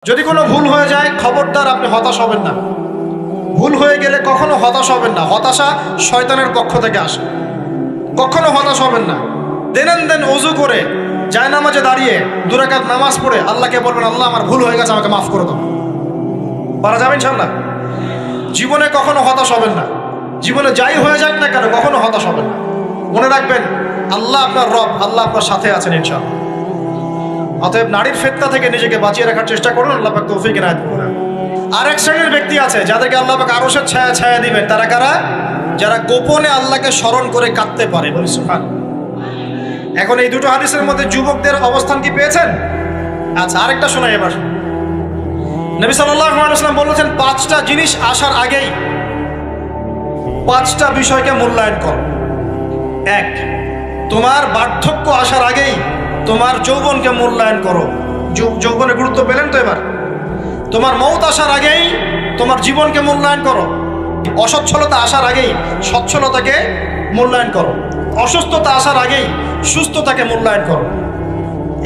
যদি কোনো ভুল হয়ে যায় খবরদার আপনি হতাশ হবেন না। ভুল হয়ে গেলে কখনো হতাশ হবেন না। হতাশা শয়তানের পক্ষ থেকে আসে। কখনো হতাশ হবেন না। দেন ওযু করে জায়নামাজে দাঁড়িয়ে 2 রাকাত নামাজ পড়ে আল্লাহকে বলবেন, আল্লাহ আমার ভুল হয়ে গেছে, আমাকে মাফ করে দাও। পারা যাবে ইনশাআল্লাহ। জীবনে কখনো হতাশ হবেন না। জীবনে যাই হয়ে যাক না কেন কখনো হতাশ হবেন না। মনে রাখবেন আল্লাহ আপনার রব, আল্লাহ আপনার সাথে আছেন ইনশাআল্লাহ। অতএব নারীর ফিতনা থেকে নিজেকে বাঁচিয়ে রাখার চেষ্টা করুন। আল্লাহ পাক তৌফিক এনায়েত করুন। আরেক শ্রেণীর ব্যক্তি আছে যাদেরকে আল্লাহ পাক আরশের ছায়া দিবেন। তারা কারা? যারা গোপনে আল্লাহকে স্মরণ করে কাঁদতে পারে। বলি সুবহানাল্লাহ। এখন এই দুটো হাদিসের মধ্যে যুবকদের অবস্থান কি পেয়েছেন? আচ্ছা, আরেকটা শোনাই এবার। নবী সাল্লাল্লাহু আলাইহি ওয়াসাল্লাম বলেছেন 5টা জিনিস আসার আগেই 5টা বিষয়কে মূল্যায়ন করো। 1, তোমার বার্ধক্য আসার আগেই তোমার যৌবনকে মূল্যায়ন করো। যৌবনের গুরুত্ব পেলেন তো এবার? তোমার মৌত আসার আগেই তোমার জীবনকে মূল্যায়ন করো। অসচ্ছলতা আসার আগেই সচ্ছলতাকে মূল্যায়ন করো। অসুস্থতা আসার আগেই সুস্থতাকে মূল্যায়ন করো।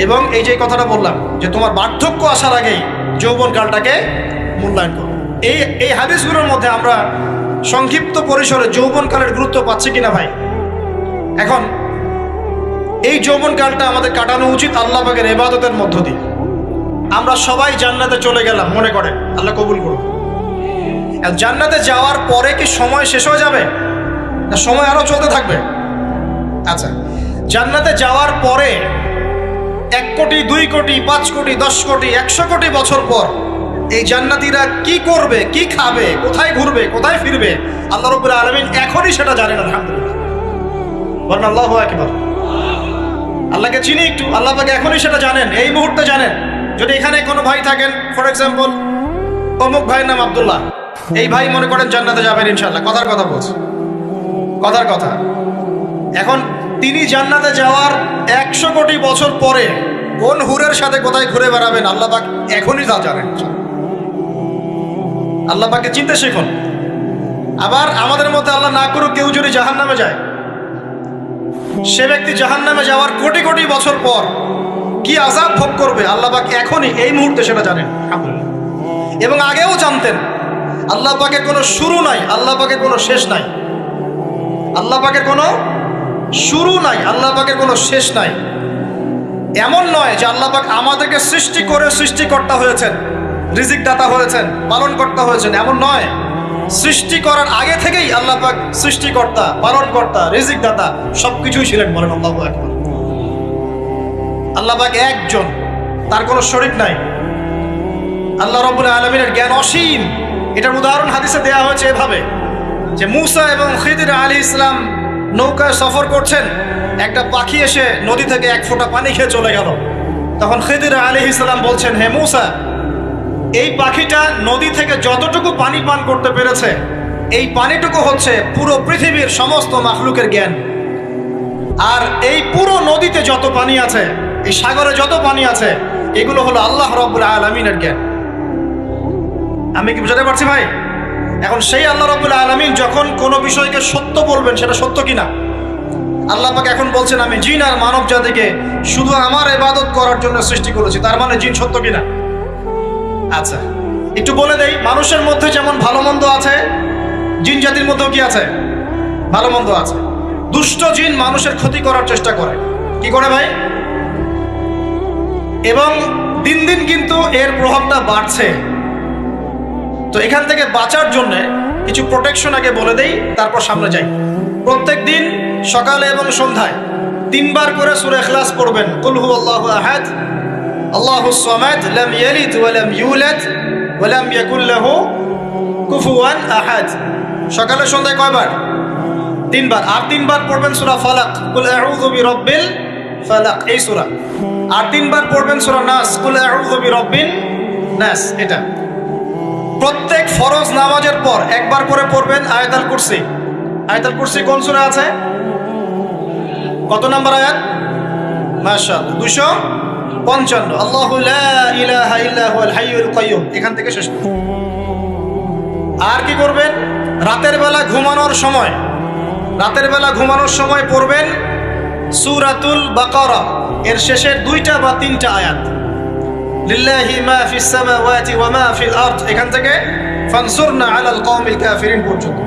এবং এই যে কথাটা বললাম যে তোমার বার্ধক্য আসার আগেই যৌবনকালটাকে মূল্যায়ন করো। এই হাদিসগুলোর মধ্যে আমরা সংক্ষিপ্ত পরিসরে যৌবনকালের গুরুত্ব পাচ্ছি কিনা ভাই? এখন এই যৌবনকালটা আমাদের কাটানো উচিত আল্লাহ পাকের ইবাদতের মধ্য দিয়ে। আমরা সবাই জান্নাতে চলে গেলাম মনে করেন, আল্লাহ কবুল করুন। জান্নাতে যাওয়ার পরে কি সময় শেষ হয়ে যাবে না সময় আরো চলতে থাকবে? আচ্ছা, জান্নাতে যাওয়ার পরে 1 কোটি 2 কোটি 5 কোটি 10 কোটি 100 কোটি বছর পর এই জান্নাতীরা কি করবে, কি খাবে, কোথায় ঘুরবে, কোথায় ফিরবে আল্লাহ রাব্বুল আলামিন এখনই সেটা জানেন। আলহামদুলিল্লাহ, বলেন আল্লাহু আকবার। আল্লাহকে চিনি একটু, আল্লাহ পাক এখনই সেটা জানেন, এই মুহূর্তে জানেন। যদি এখানে কোনো ভাই থাকেন, ফর এক্সাম্পল অমুক ভাইয়ের নাম আব্দুল্লাহ, এই ভাই মনে করেন জান্নাতে যাবেন ইনশাআল্লাহ, কথার কথা বলছে, কথার কথা। এখন তিনি জান্নাতে যাওয়ার 100 কোটি বছর পরে কোন হুরের সাথে কোথায় ঘুরে বেড়াবেন আল্লাহ পাক এখনই তা জানেন। আল্লাহ পাককে চিনতে শিখুন। আবার আমাদের মধ্যে আল্লাহ না করুক কেউ যদি জাহান্নামে যায়, সে ব্যক্তি জাহান্নামে যাওয়ার কোটি কোটি বছর পর কি আযাব ভোগ করবে আল্লাহ পাক এখনই এই মুহূর্তে সেটা জানেন। এবং আগেও জানতেন। আল্লাহ পাকের কোনো শুরু নাই, আল্লাহ পাকের কোনো শেষ নাই। আল্লাহ পাকের কোনো শুরু নাই, আল্লাহ পাকের কোনো শেষ নাই। এমন নয় যে আল্লাহ পাক আমাদেরকে সৃষ্টি করে সৃষ্টিকর্তা হয়েছেন, রিজিক দাতা হয়েছেন, পালনকর্তা হয়েছেন, এমন নয়। সৃষ্টি করার আগে থেকেই আল্লাহ পাক সৃষ্টিকর্তা, পালনকর্তা, রিজিক দাতা সবকিছুই ছিলেন। বলেন আল্লাহু আকবার। আল্লাহ পাক একজন, তার কোনো শরীক নাই। আল্লাহ রাব্বুল আলামিনের জ্ঞান অসীম। এটার উদাহরণ হাদিসে দেয়া হয়েছে এভাবে যে মুসা এবং খিদির আলাইহিস সালাম নৌকায় সফর করছেন, একটা পাখি এসে নদী থেকে 1 ফোঁটা পানি খেয়ে চলে গেল। তখন খিদির আলাইহিস সালাম বলছেন, হে মুসা, এই পাখিটা নদী থেকে যতটুকু পানি পান করতে পেরেছে এই পানিটুকু হচ্ছে পুরো পৃথিবীর সমস্ত মাখলুকের জ্ঞান। আর এই পুরো নদীতে যত পানি আছে, এই সাগরে যত পানি আছে, এগুলো হলো আল্লাহ রাব্বুল আলামিনের জ্ঞান। আমি কি বুঝাতে পারছি ভাই? এখন সেই আল্লাহ রাব্বুল আলামিন যখন কোনো বিষয়কে সত্য বলবেন, সেটা সত্য কিনা আল্লাহ পাক এখন বলছেন, আমি জিন আর মানব জাতিকে শুধু আমার ইবাদত করার জন্য সৃষ্টি করেছি। তার মানে জিন সত্য কিনা? আচ্ছা, একটু বলে দেই, মানুষের মধ্যে যেমন ভালো মন্দ আছে, জিন জাতির মধ্যেও কি আছে? ভালো মন্দ আছে। দুষ্ট জিন মানুষের ক্ষতি করার চেষ্টা করে। কি করে ভাই? এবং দিন দিন কিন্তু এর প্রভাবটা বাড়ছে। তো এখান থেকে বাঁচার জন্য কিছু প্রোটেকশন আগে বলে দেই, তারপর সামনে যাই। প্রত্যেক দিন সকালে এবং সন্ধ্যায় 3 বার করে সূরা ইখলাস পড়বেন। কুল হুয়াল্লাহু আহাদ, আল্লাহুস সামাদ, লাম ইয়ালিদ ওয়া লাম ইউলাদ ওয়া লাম ইয়াকুল লাহু কুফুয়ান আহাদ। সকালে সন্ধ্যায় কয়বার? 3 বার। আর 3 বার পড়বেন সূরা ফালাক, কুল আউযু বিরাব্বিল ফালাক, এই সূরা। আর 3 বার পড়বেন সূরা নাস, কুল আউযু বিরাব্বিন নাস। এটা প্রত্যেক ফরজ নামাজের পর 1 বার করে পড়বেন আয়াতুল কুরসি। আয়াতুল কুরসি কোন সূরা আছে? কত নাম্বার আয়াত? মাশাআল্লাহ, 255। আল্লাহু লা ইলাহা ইল্লা হুয়াল হাইয়ুল কাইয়্যুম, এখান থেকে শেষ। আর কি করবেন? রাতের বেলা ঘুমানোর সময় পড়বেন সূরাতুল বাকারা, এর শেষের 2টা বা 3টা আয়াত। লিল্লাহি মা ফিস সামাওয়াতি ওয়া মা ফিল আরদ, এখান থেকে ফানসুরনা আলাল কওমিল কাফিরিন পর্যন্ত।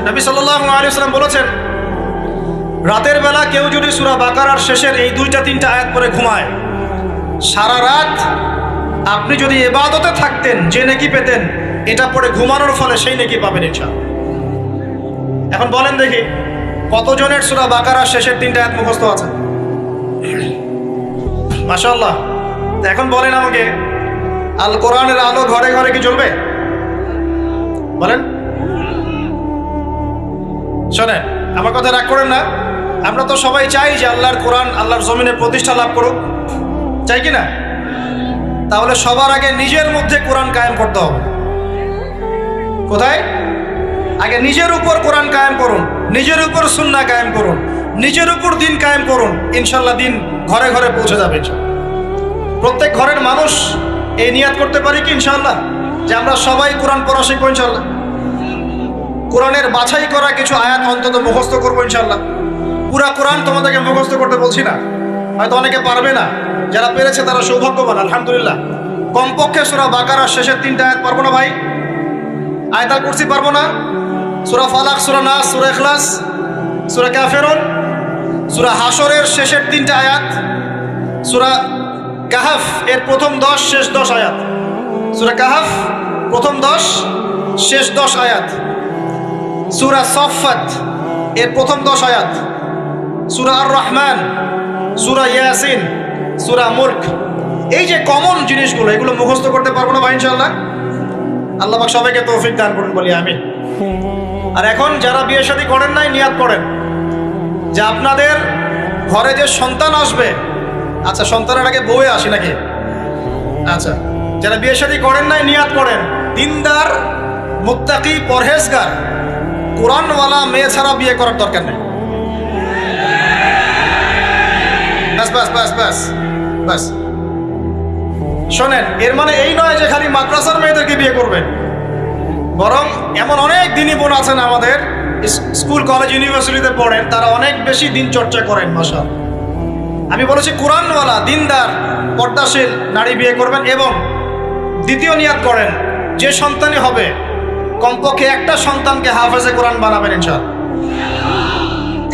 নবী সাল্লাল্লাহু আলাইহি ওয়াসাল্লাম বলেছেন, রাতের বেলা কেউ যদি সূরা বাকারার শেষের এই 2-3 আয়াত পড়ে ঘুমায়, সারা রাত আপনি যদি ইবাদতে থাকতেন যে নেকি পেতেন, এটা পড়ে ঘুমানোর ফলে সেই নেকি পাবেন ইনশাআল্লাহ। এখন বলেন দেখি, কতজনের সূরা বাকারার শেষের 3 আয়াত মুখস্থ আছে? মাশাআল্লাহ। এখন বলেন আমাকে, আল কোরআনের আলো ঘরে ঘরে কি জ্বলবে? বলেন। শোনেন, আমার কথা রাগ করেন না। আমরা তো সবাই চাই যে আল্লাহর কোরআন আল্লাহর জমিনে প্রতিষ্ঠা লাভ করুক, চাই কি না? তাহলে সবার আগে নিজের মধ্যে কোরআন কায়েম করতে হবে। কোথায়? আগে নিজের উপর কোরআন কায়েম করুন, নিজের উপর সুন্নাহ কায়েম করুন, নিজের উপর দিন কায়েম করুন, ইনশাল্লাহ দিন ঘরে ঘরে পৌঁছে যাবে। প্রত্যেক ঘরের মানুষ এই নিয়াত করতে পারি কি ইনশাআল্লাহ যে আমরা সবাই কোরআন পড়া শিখবো ইনশাআল্লাহ, কোরআনের বাছাই করা কিছু আয়াত অন্তত মুখস্থ করবো ইনশাআল্লাহ। পুরা কোরআন তোমাদেরকে মুখস্থ করতে বলছি না, হয়তো অনেকে পারবে না, যারা পেরেছে তারা সৌভাগ্যবান আলহামদুলিল্লাহ। কমপক্ষে সূরা বাকারার শেষের 3 আয়াত পারবো না ভাই? আয়াতুল কুরসি পারবো না? সূরা ফালাক, সূরা নাস, সূরা ইখলাস, সূরা কাফিরুন, সূরা হাশরের শেষের 3 আয়াত, সূরা কাহাফ এর প্রথম 10 শেষ 10 আয়াত, সূরা কাহাফ প্রথম 10 শেষ 10 আয়াত, সূরা সফফাত এর প্রথম 10 আয়াত, সূরা আর রহমান, সূরা ইয়াসিন, সূরা মুলক। এই যে কমন জিনিসগুলো, এগুলো মুখস্থ করতে পারবো না ভাই ইনশাআল্লাহ? আল্লাহ পাক সবাইকে তৌফিক দান করুন, বলি আমিন। আর এখন যারা বিয়ে শাদী করেন নাই, নিয়াত করেন যে আপনাদের ঘরে যে সন্তান আসবে, আচ্ছা সন্তানের আগে বউয়ে আসি নাকি? আচ্ছা, যারা বিয়ে শাদী করেন নাই নিয়াত করেন, দিনদার, মুত্তাকি, পরহেজগার, কোরআনওয়ালা মেয়ে ছাড়া বিয়ে করার দরকার নেই। বাস বাস বাস বাস বাস। শোনেন, এর মানে এই নয় যে খালি মাদ্রাসার মেয়েদেরকে বিয়ে করবেন, বরং এমন অনেক দিনই বোন আছেন আমাদের স্কুল কলেজ ইউনিভার্সিটিতে পড়েন, তারা অনেক বেশি দিন চর্চা করেন মাশাআল্লাহ। আমি বলেছি কোরআনওয়ালা দিনদার পর্দাশীল নারী বিয়ে করবেন, এবং দ্বিতীয় নিয়াত করেন যে সন্তানই হবে কমপক্ষে একটা সন্তানকে হাফেজে কোরআন বানাবেন ইনশাআল্লাহ,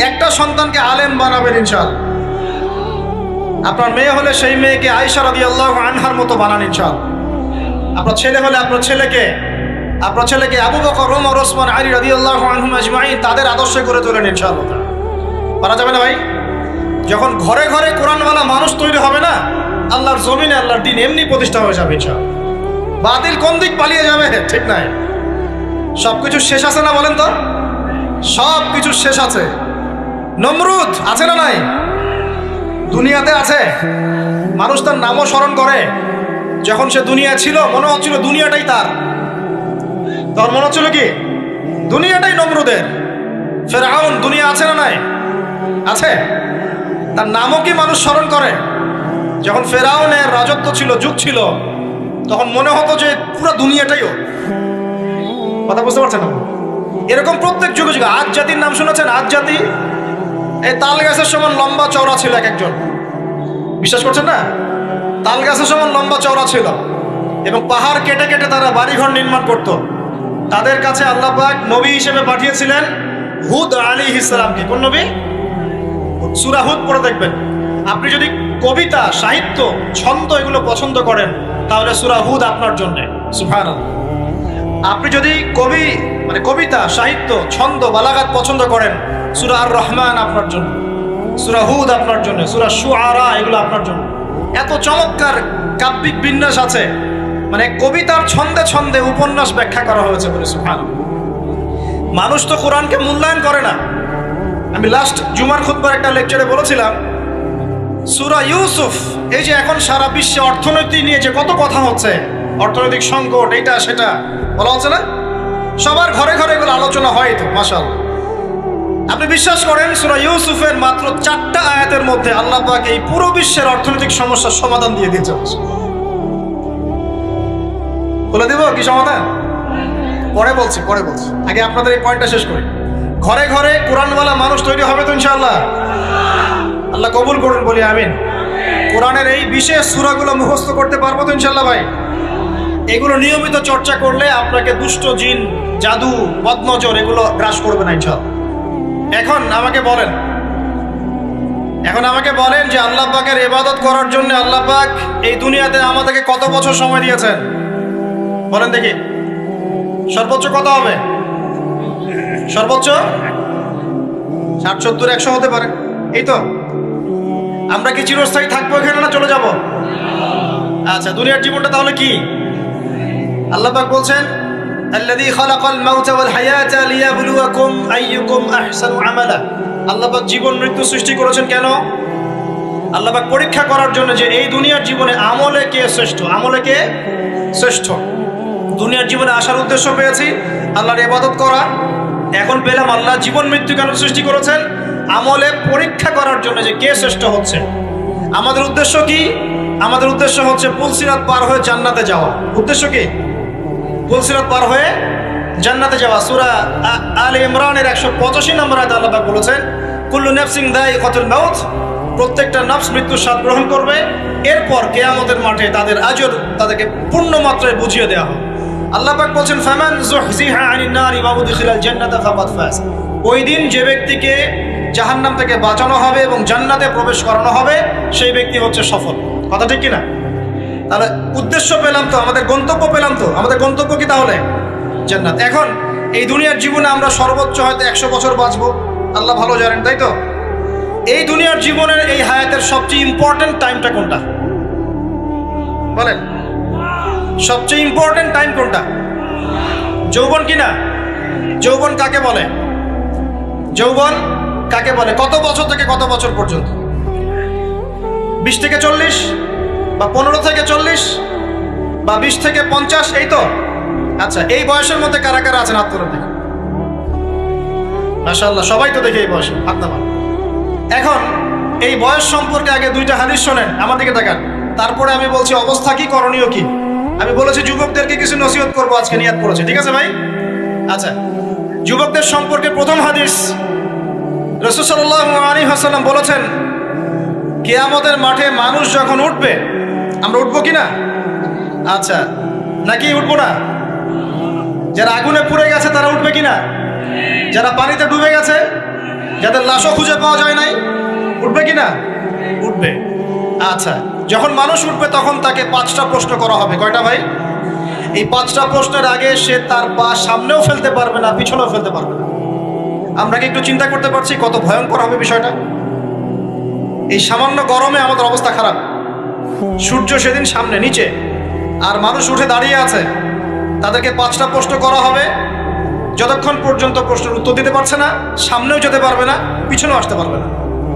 একটা সন্তানকে আলেম বানাবেন ইনশাআল্লাহ। আপনার মেয়ে হলে সেই মেয়েকে আয়েশা রাদিয়াল্লাহু আনহার মতো বানান ইনশাআল্লাহ। আপনার ছেলে হলে আপনার ছেলেকে আবু বকর, ওমর, ওসমান, আলী রাদিয়াল্লাহু আনহুম আজমাইন তাদের আদর্শ করে তোলেন ইনশাআল্লাহ। পারা যাবে না ভাই? যখন ঘরে ঘরে কোরআনওয়ালা মানুষ তৈরি হবে না, আল্লাহর জমিনে আল্লাহর দিন এমনি প্রতিষ্ঠা হয়ে যাবে ইনশাআল্লাহ। বাতিল কোন দিক পালিয়ে যাবে? ঠিক নাই? সবকিছু শেষ আছে না বলেন তো? সব কিছু শেষ আছে। নমরুদ আছে না নাই? দুনিয়াতে আছে। মানুষ তার নামও স্মরণ করে। যখন সে দুনিয়া ছিল মনে হচ্ছিল দুনিয়াটাই তার, তখন মনে হচ্ছিল কি দুনিয়াটাই নমরুদের। ফেরাউন দুনিয়া আছে না নাই? আছে। তার নামও কি মানুষ স্মরণ করে? যখন ফেরাউনের রাজত্ব ছিল, যুগ ছিল, তখন মনে হতো যে পুরো দুনিয়াটাই ও। কথা বুঝতে পারছেন? এরকম প্রত্যেক যুগে যুগে। আজ জাতির নাম শুনেছেন? আজ জাতি এই তাল গাছের সমান লম্বা চওড়া ছিল এক একজন, বিশ্বাস করছেন না? তাল গাছের সমান লম্বা চওড়া ছিল, এবং পাহাড় কেটে কেটে তারা বাড়িঘর নির্মাণ করত। তাদের কাছে আল্লাহ পাক নবী হিসেবে পাঠিয়েছিলেন হুদ আলাইহিস সালামকে। কোন নবী? সূরা হুদ পড়ে দেখবেন। আপনি যদি কবিতা, সাহিত্য, ছন্দ এগুলো পছন্দ করেন তাহলে সূরা হুদ আপনার জন্য। সুবহানাল্লাহ। আপনি যদি কবিতা, সাহিত্য, ছন্দ, বালাগাত পছন্দ করেন, সূরা আর রহমান আপনার জন্য, সূরা হুদ আপনার জন্য, সূরা শুআরা এগুলো আপনার জন্য। এত চমৎকার কাব্যিক বিন্যাস আছে, মানে কবিতার ছন্দে ছন্দে উপন্যাস ব্যাখ্যা করা হয়েছে বলে। সুবহানাল্লাহ। মানুষ তো কোরআনকে মূল্যায়ন করে না। আমি লাস্ট জুমার খুতবার একটা লেকচারে বলেছিলাম, সূরা ইউসুফ, এই যে এখন সারা বিশ্বে অর্থনীতি নিয়ে যে কত কথা হচ্ছে, অর্থনৈতিক সংকট, এইটা সেটা বলা হচ্ছে না, সবার ঘরে ঘরে এগুলো আলোচনা হয় তো মাশাআল্লাহ। আপনি বিশ্বাস করেন সূরা ইউসুফের মাত্র 4টা আয়াতের মধ্যে আল্লাহ পাক এই পুরো বিশ্বের অর্থনৈতিক সমস্যার সমাধান দিয়ে দিয়েছে। বলে দিব কি সমাধান? পরে বলছি। আগে আপনাদের এই পয়েন্টটা শেষ করি। ঘরে ঘরে কোরআনওয়ালা মানুষ তৈরি হবে তো ইনশাআল্লাহ। আল্লাহ কবুল করুন, বলি আমিন। কোরআনের এই বিশেষ সূরাগুলো মুখস্থ করতে পারবো তো ইনশাল্লাহ ভাই? এগুলো নিয়মিত চর্চা করলে আপনাকে দুষ্ট জিন, জাদু, বদনজর এগুলো গ্রাস করবে না ইনশাল্লাহ। এখন আমাকে বলেন যে আল্লাহ পাকের ইবাদত করার জন্য আল্লাহ পাক এই দুনিয়াতে আমাদেরকে কত বছর সময় দিয়েছেন বলেন দেখি? সর্বোচ্চ কত হবে? সর্বোচ্চ 60, 70, 100 হতে পারে। এই তো, আমরা কি চিরস্থায়ী থাকবো এখানে না চলে যাব? আচ্ছা, দুনিয়ার জীবনটা তাহলে কি? আল্লাহ পাক বলছেন আল্লাযী খালাকাল মাউতা ওয়াল হায়াতা লিয়াবলুয়াকুম আইয়ুকুম আহসানু আমালা। আল্লাহ পাক জীবন মৃত্যু সৃষ্টি করেছেন কেন? আল্লাহ পাক পরীক্ষা করার জন্য যে এই দুনিয়ার জীবনে আমলে কে শ্রেষ্ঠ, আমলে কে শ্রেষ্ঠ। দুনিয়ার জীবনে আসার উদ্দেশ্য পেয়েছি আল্লাহর ইবাদত করা, এখন পেলাম আল্লাহ জীবন মৃত্যু কেন সৃষ্টি করেছেন? আমলে পরীক্ষা করার জন্য যে কে শ্রেষ্ঠ হচ্ছে। আমাদের উদ্দেশ্য কি? আমাদের উদ্দেশ্য হচ্ছে পুলসিরাত পার হয়ে জান্নাতে যাওয়া। উদ্দেশ্য কি? পুলসিরাত পার হয়ে জান্নাতে যাওয়া। সূরা আলে ইমরানের 185 নম্বর আয়াতে আল্লাহ পাক বলেছেন কুল্লু নাফসিন যায়িকাতুল মাউত, প্রত্যেকটা নফস মৃত্যুর স্বাদ গ্রহণ করবে, এরপর কিয়ামতের মাঠে তাদের আজর তাদেরকে পূর্ণ মাত্রায় বুঝিয়ে দেওয়া হবে। আল্লাহ পাক বলেন ফামান যুহজিহা আনিন নারি ওয়া উদখিলাল জান্নাতা ফাকাদ ফাজ। ওই দিন যে ব্যক্তিকে জাহান্নাম থেকে বাঁচানো হবে এবং জান্নাতে প্রবেশ করানো হবে সেই ব্যক্তি হচ্ছে সফল। কথা ঠিক কিনা? তাহলে উদ্দেশ্য পেলাম তো, আমাদের গন্তব্য পেলাম তো। আমাদের গন্তব্য কি তাহলে? জান্নাত। এখন এই দুনিয়ার জীবনে আমরা সর্বোচ্চ হয়তো 100 বছর বাঁচবো, আল্লাহ ভালো জানেন, তাই তো? এই দুনিয়ার জীবনের এই হায়াতের সবচেয়ে ইম্পর্টেন্ট টাইমটা কোনটা বলেন? সবচেয়ে ইম্পর্টেন্ট টাইম কোনটা? যৌবন কিনা? যৌবন কাকে বলে? যৌবন কাকে বলে? কত বছর থেকে কত বছর পর্যন্ত? 20 থেকে 40 বা 15 থেকে 40 বা 20 থেকে 50, এই তো? আচ্ছা, এই বয়সের মধ্যে কারা কারা আছেন হাত তুলে দেখুন। মাশাআল্লাহ, সবাই তো দেখে এই বয়সে হাত নামান। এখন এই বয়স সম্পর্কে আগে 2টা হাদিস শোনেন, আমার দিকে তাকান, তারপরে আমি বলছি অবস্থা কি, করণীয় কি। আমি বলেছি যুবকদেরকে কিছু নসিহত করবো আজকে, নিয়াত করেছি, ঠিক আছে ভাই? আচ্ছা, যুবকদের সম্পর্কে প্রথম হাদিস, রাসূল সাল্লাল্লাহু আলাইহি ওয়াসাল্লাম বলেছেন কিয়ামতের মাঠে মানুষ যখন উঠবে, আমরা উঠবো কিনা? আচ্ছা, নাকি উঠবো না? যারা আগুনে পুড়ে গেছে তারা উঠবে কিনা? যারা পানিতে ডুবে গেছে, যাদের লাশও খুঁজে পাওয়া যায় নাই, উঠবে কিনা? উঠবে। আচ্ছা, যখন মানুষ উঠবে তখন তাকে 5টা প্রশ্ন করা হবে। কয়টা ভাই? এই 5টা প্রশ্নের আগে সে তার পা সামনেও ফেলতে পারবে না, পিছনেও ফেলতে পারবে না। আমরা কি একটু চিন্তা করতে পারছি কত ভয়ঙ্কর হবে বিষয়টা? এই সামান্য গরমে আমাদের অবস্থা খারাপ, সূর্য সেদিন সামনে নিচে, আর মানুষ উঠে দাঁড়িয়ে আছে, তাদেরকে 5টা প্রশ্ন করা হবে। যতক্ষণ পর্যন্ত প্রশ্নের উত্তর দিতে পারছে না, সামনেও যেতে পারবে না, পিছনেও আসতে পারবে না,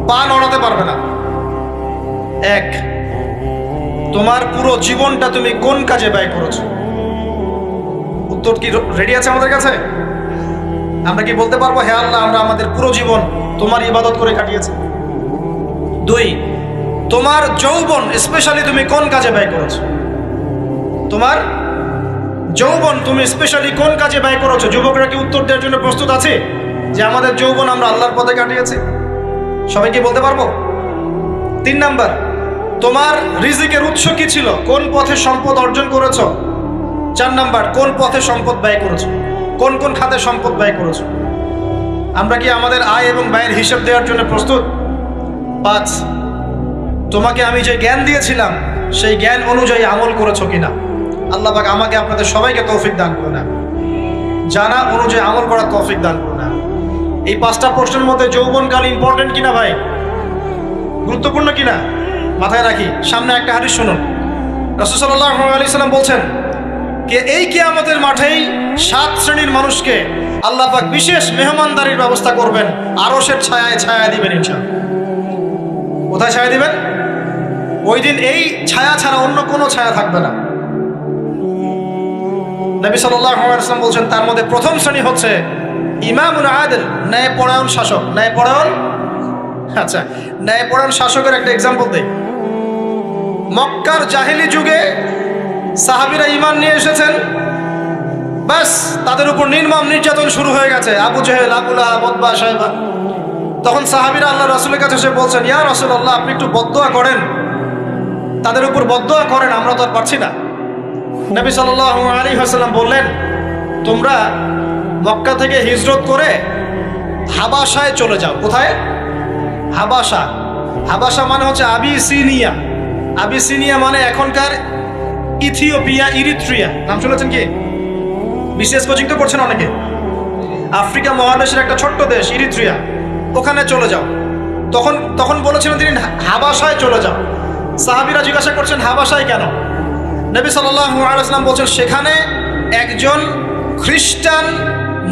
পা নড়াতে পারবে না। 1, তোমার পুরো জীবনটা তুমি কোন কাজে ব্যয় করেছো? উত্তর কি রেডি আছে আমাদের কাছে? আমরা কি বলতে পারবো হে আল্লাহ আমরা আমাদের পুরো জীবন তোমার ইবাদত করে কাটিয়েছি? 2, তোমার যৌবন স্পেশালি তুমি কোন কাজে ব্যয় করেছো? তোমার যৌবন তুমি স্পেশালি কোন কাজে ব্যয় করেছো? যুবকরা কি উত্তর দেওয়ার জন্য প্রস্তুত আছে যে আমাদের যৌবন আমরা আল্লাহর পথে কাটিয়েছি? সবাই কি বলতে পারবো? 3 নাম্বার, তোমার রিজিকের উৎস কি ছিল? কোন পথে সম্পদ অর্জন করেছো? 4 নাম্বার, কোন পথে সম্পদ ব্যয় করেছো? কোন কোন খাতে সম্পদ ব্যয় করেছো? আমরা কি আমাদের আয় এবং ব্যয়ের হিসাব দেওয়ার জন্য প্রস্তুত? 5, তোমাকে আমি যে জ্ঞান দিয়েছিলাম সেই জ্ঞান অনুযায়ী আমল করেছো কিনা? আল্লাহ পাক আমাকে আপনাদের সবাইকে তৌফিক দান করুন, জানা অনুযায়ী আমল করার তৌফিক দান করুন। এই 5টা প্রশ্নের মধ্যে যৌবনকাল ইম্পর্টেন্ট কিনা ভাই? গুরুত্বপূর্ণ কিনা? মাথায় রাখি। সামনে একটা হাদিস শুনুন, রাসূল সাল্লাল্লাহু আলাইহি সাল্লাম বলছেন যে এই কিয়ামতের মাঠেই 7 শ্রেণীর মানুষকে আল্লাহ পাক বিশেষ মেহমানদারির ব্যবস্থা করবেন, আরশের ছায়ায় ছায়া দিবেন ইনশাআল্লাহ। কোথায় ছায়া দিবেন? ওই দিন এই ছায়া ছাড়া অন্য কোনো ছায়া থাকবে না। নবী সাল্লাল্লাহু আলাইহি ওয়াসাল্লাম বলছেন তার মধ্যে প্রথম শ্রেণী হচ্ছে ইমামুল আদিল, ন্যায়পরায়ণ শাসক। ন্যায়পরায়ণ, আচ্ছা, ন্যায়পরায়ণ শাসকের একটা এক্সাম্পল দেই। মক্কার জাহেলি যুগে সাহাবীরা ঈমান নিয়ে এসেছেন, বাস তাদের উপর নির্মম নির্যাতন শুরু হয়ে গেছে, আবু জেহেল, আবু লাহাব, উতবা, শাইবা। তখন সাহাবীরা আল্লাহ রাসূলের কাছে এসে বলছেন ইয়া রাসূলুল্লাহ আপনি একটু বদদুয়া করেন, তাদের উপর বদদোয়া করেন, আমরা তো আর পারছি না। নবী সাল্লাল্লাহু আলাইহি ওয়াসাল্লাম বললেন, তোমরা মক্কা থেকে হিজরত করে হাবাসায় চলে যাও। কোথায়? হাবাসা। হাবাসা মানে হচ্ছে আবিসিনিয়া। আবিসিনিয়া মানে এখনকার ইথিওপিয়া, ইরিত্রিয়া। নাম শুনেছেন কি? বিশেষ কোচিং তো করছেন অনেকে। আফ্রিকা মহাদেশের একটা ছোট্ট দেশ ইরিত্রিয়া, ওখানে চলে যাও। তখন বলেছিলেন তিনি হাবাসায় চলে যাও। সাহাবীরা জিজ্ঞাসা করছেন হাবাসায় কেন? নবী সাল্লাল্লাহু আলাইহি ওয়াসাল্লাম বলছেন, সেখানে একজন খ্রিস্টান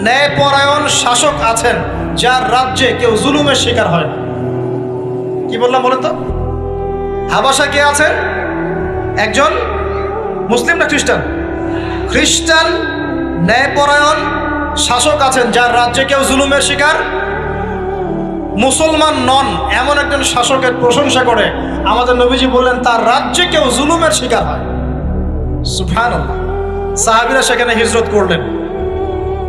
ন্যায়পরায়ণ শাসক আছেন, যার রাজ্যে কেউ জুলুমের শিকার হয় না। কি বললাম বলেন তো? হাবাসা কে আছেন? একজন মুসলিম না খ্রিস্টান? খ্রিস্টান ন্যায়পরায়ণ শাসক আছেন, যার রাজ্যে কেউ জুলুমের শিকার, মুসলমান নন এমন একজন শাসকের প্রশংসা করে আমাদের নবীজি বললেন তার রাজ্যে কেউ জুলুমের শিকার হয়। সুবহানাল্লাহ। সাহাবীরা সেখানে হিজরত করলেন।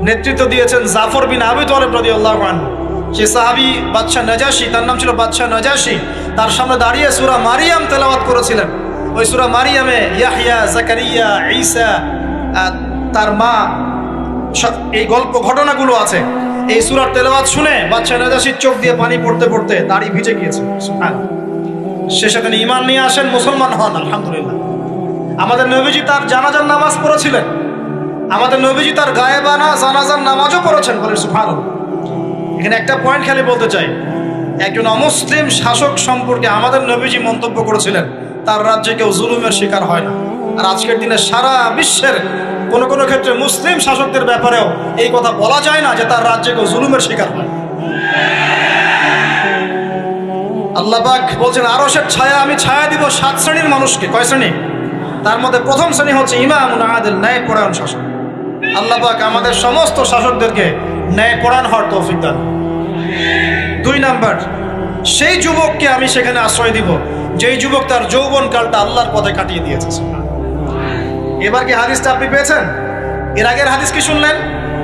নেতৃত্ব দিয়েছেন জাফর বিন আবি তালেব রাদিয়াল্লাহু আনহু। সেই সাহাবী বাদশাহ নাজাশী, তার নাম ছিল বাদশাহ নাজাশী, তার সামনে দাঁড়িয়ে সূরা মারিয়াম তেলাওয়াত করেছিলেন। ওই সূরা মারিয়ামে ইয়াহইয়া, জাকারিয়া, ঈসা, তার মা, এই গল্প ঘটনাগুলো আছে। এই সূরার তেলাওয়াত শুনে বাদশাহ নাজাশীর চোখ দিয়ে পানি পড়তে পড়তে দাড়ি ভিজে গিয়েছে। সুবহানাল্লাহ। শেষে তিনি ঈমান নিয়ে আসেন, মুসলমান হন, আলহামদুলিল্লাহ। আমাদের নবীজি তার জানাজার নামাজ পড়েছিলেন। আমাদের নবীজি তার গায়েবানা জানাজার নামাজও পড়েছেন। বলে সুবহানাল্লাহ। এখানে একটা পয়েন্ট খালি বলতে চাই, একজন অমুসলিম শাসক সম্পর্কে আমাদের নবীজি মন্তব্য করেছিলেন তার রাজ্যে কেউ জুলুমের শিকার হয় না। আর আজকের দিনে সারা বিশ্বের কোনো কোনো ক্ষেত্রে মুসলিম শাসকদের ব্যাপারেও এই কথা বলা যায় না যে তার রাজ্যে কেউ জুলুমের শিকার হয়। আল্লাহ পাক বলছেন, আরশের ছায়া আমি ছায়া দিব 7 শ্রেণীর মানুষকে। কয় শ্রেণী? তার মধ্যে প্রথম শ্রেণী হচ্ছে ইমামুন আদিল, ন্যায়পরায়ণ শাসক। আল্লাহ পাক আমাদের সমস্ত শাসকদেরকে ন্যায়পরায়ণ হওয়ার তৌফিক দান। 2 নাম্বার, সেই যুবককে আমি সেখানে আশ্রয় দিব যেই যুবক তার যৌবনকালটা আল্লাহর পথে কাটিয়ে দিয়েছে। এবার কি হাদিসটা আপনি পেয়েছেন? এর আগের হাদিস কি শুনলেন?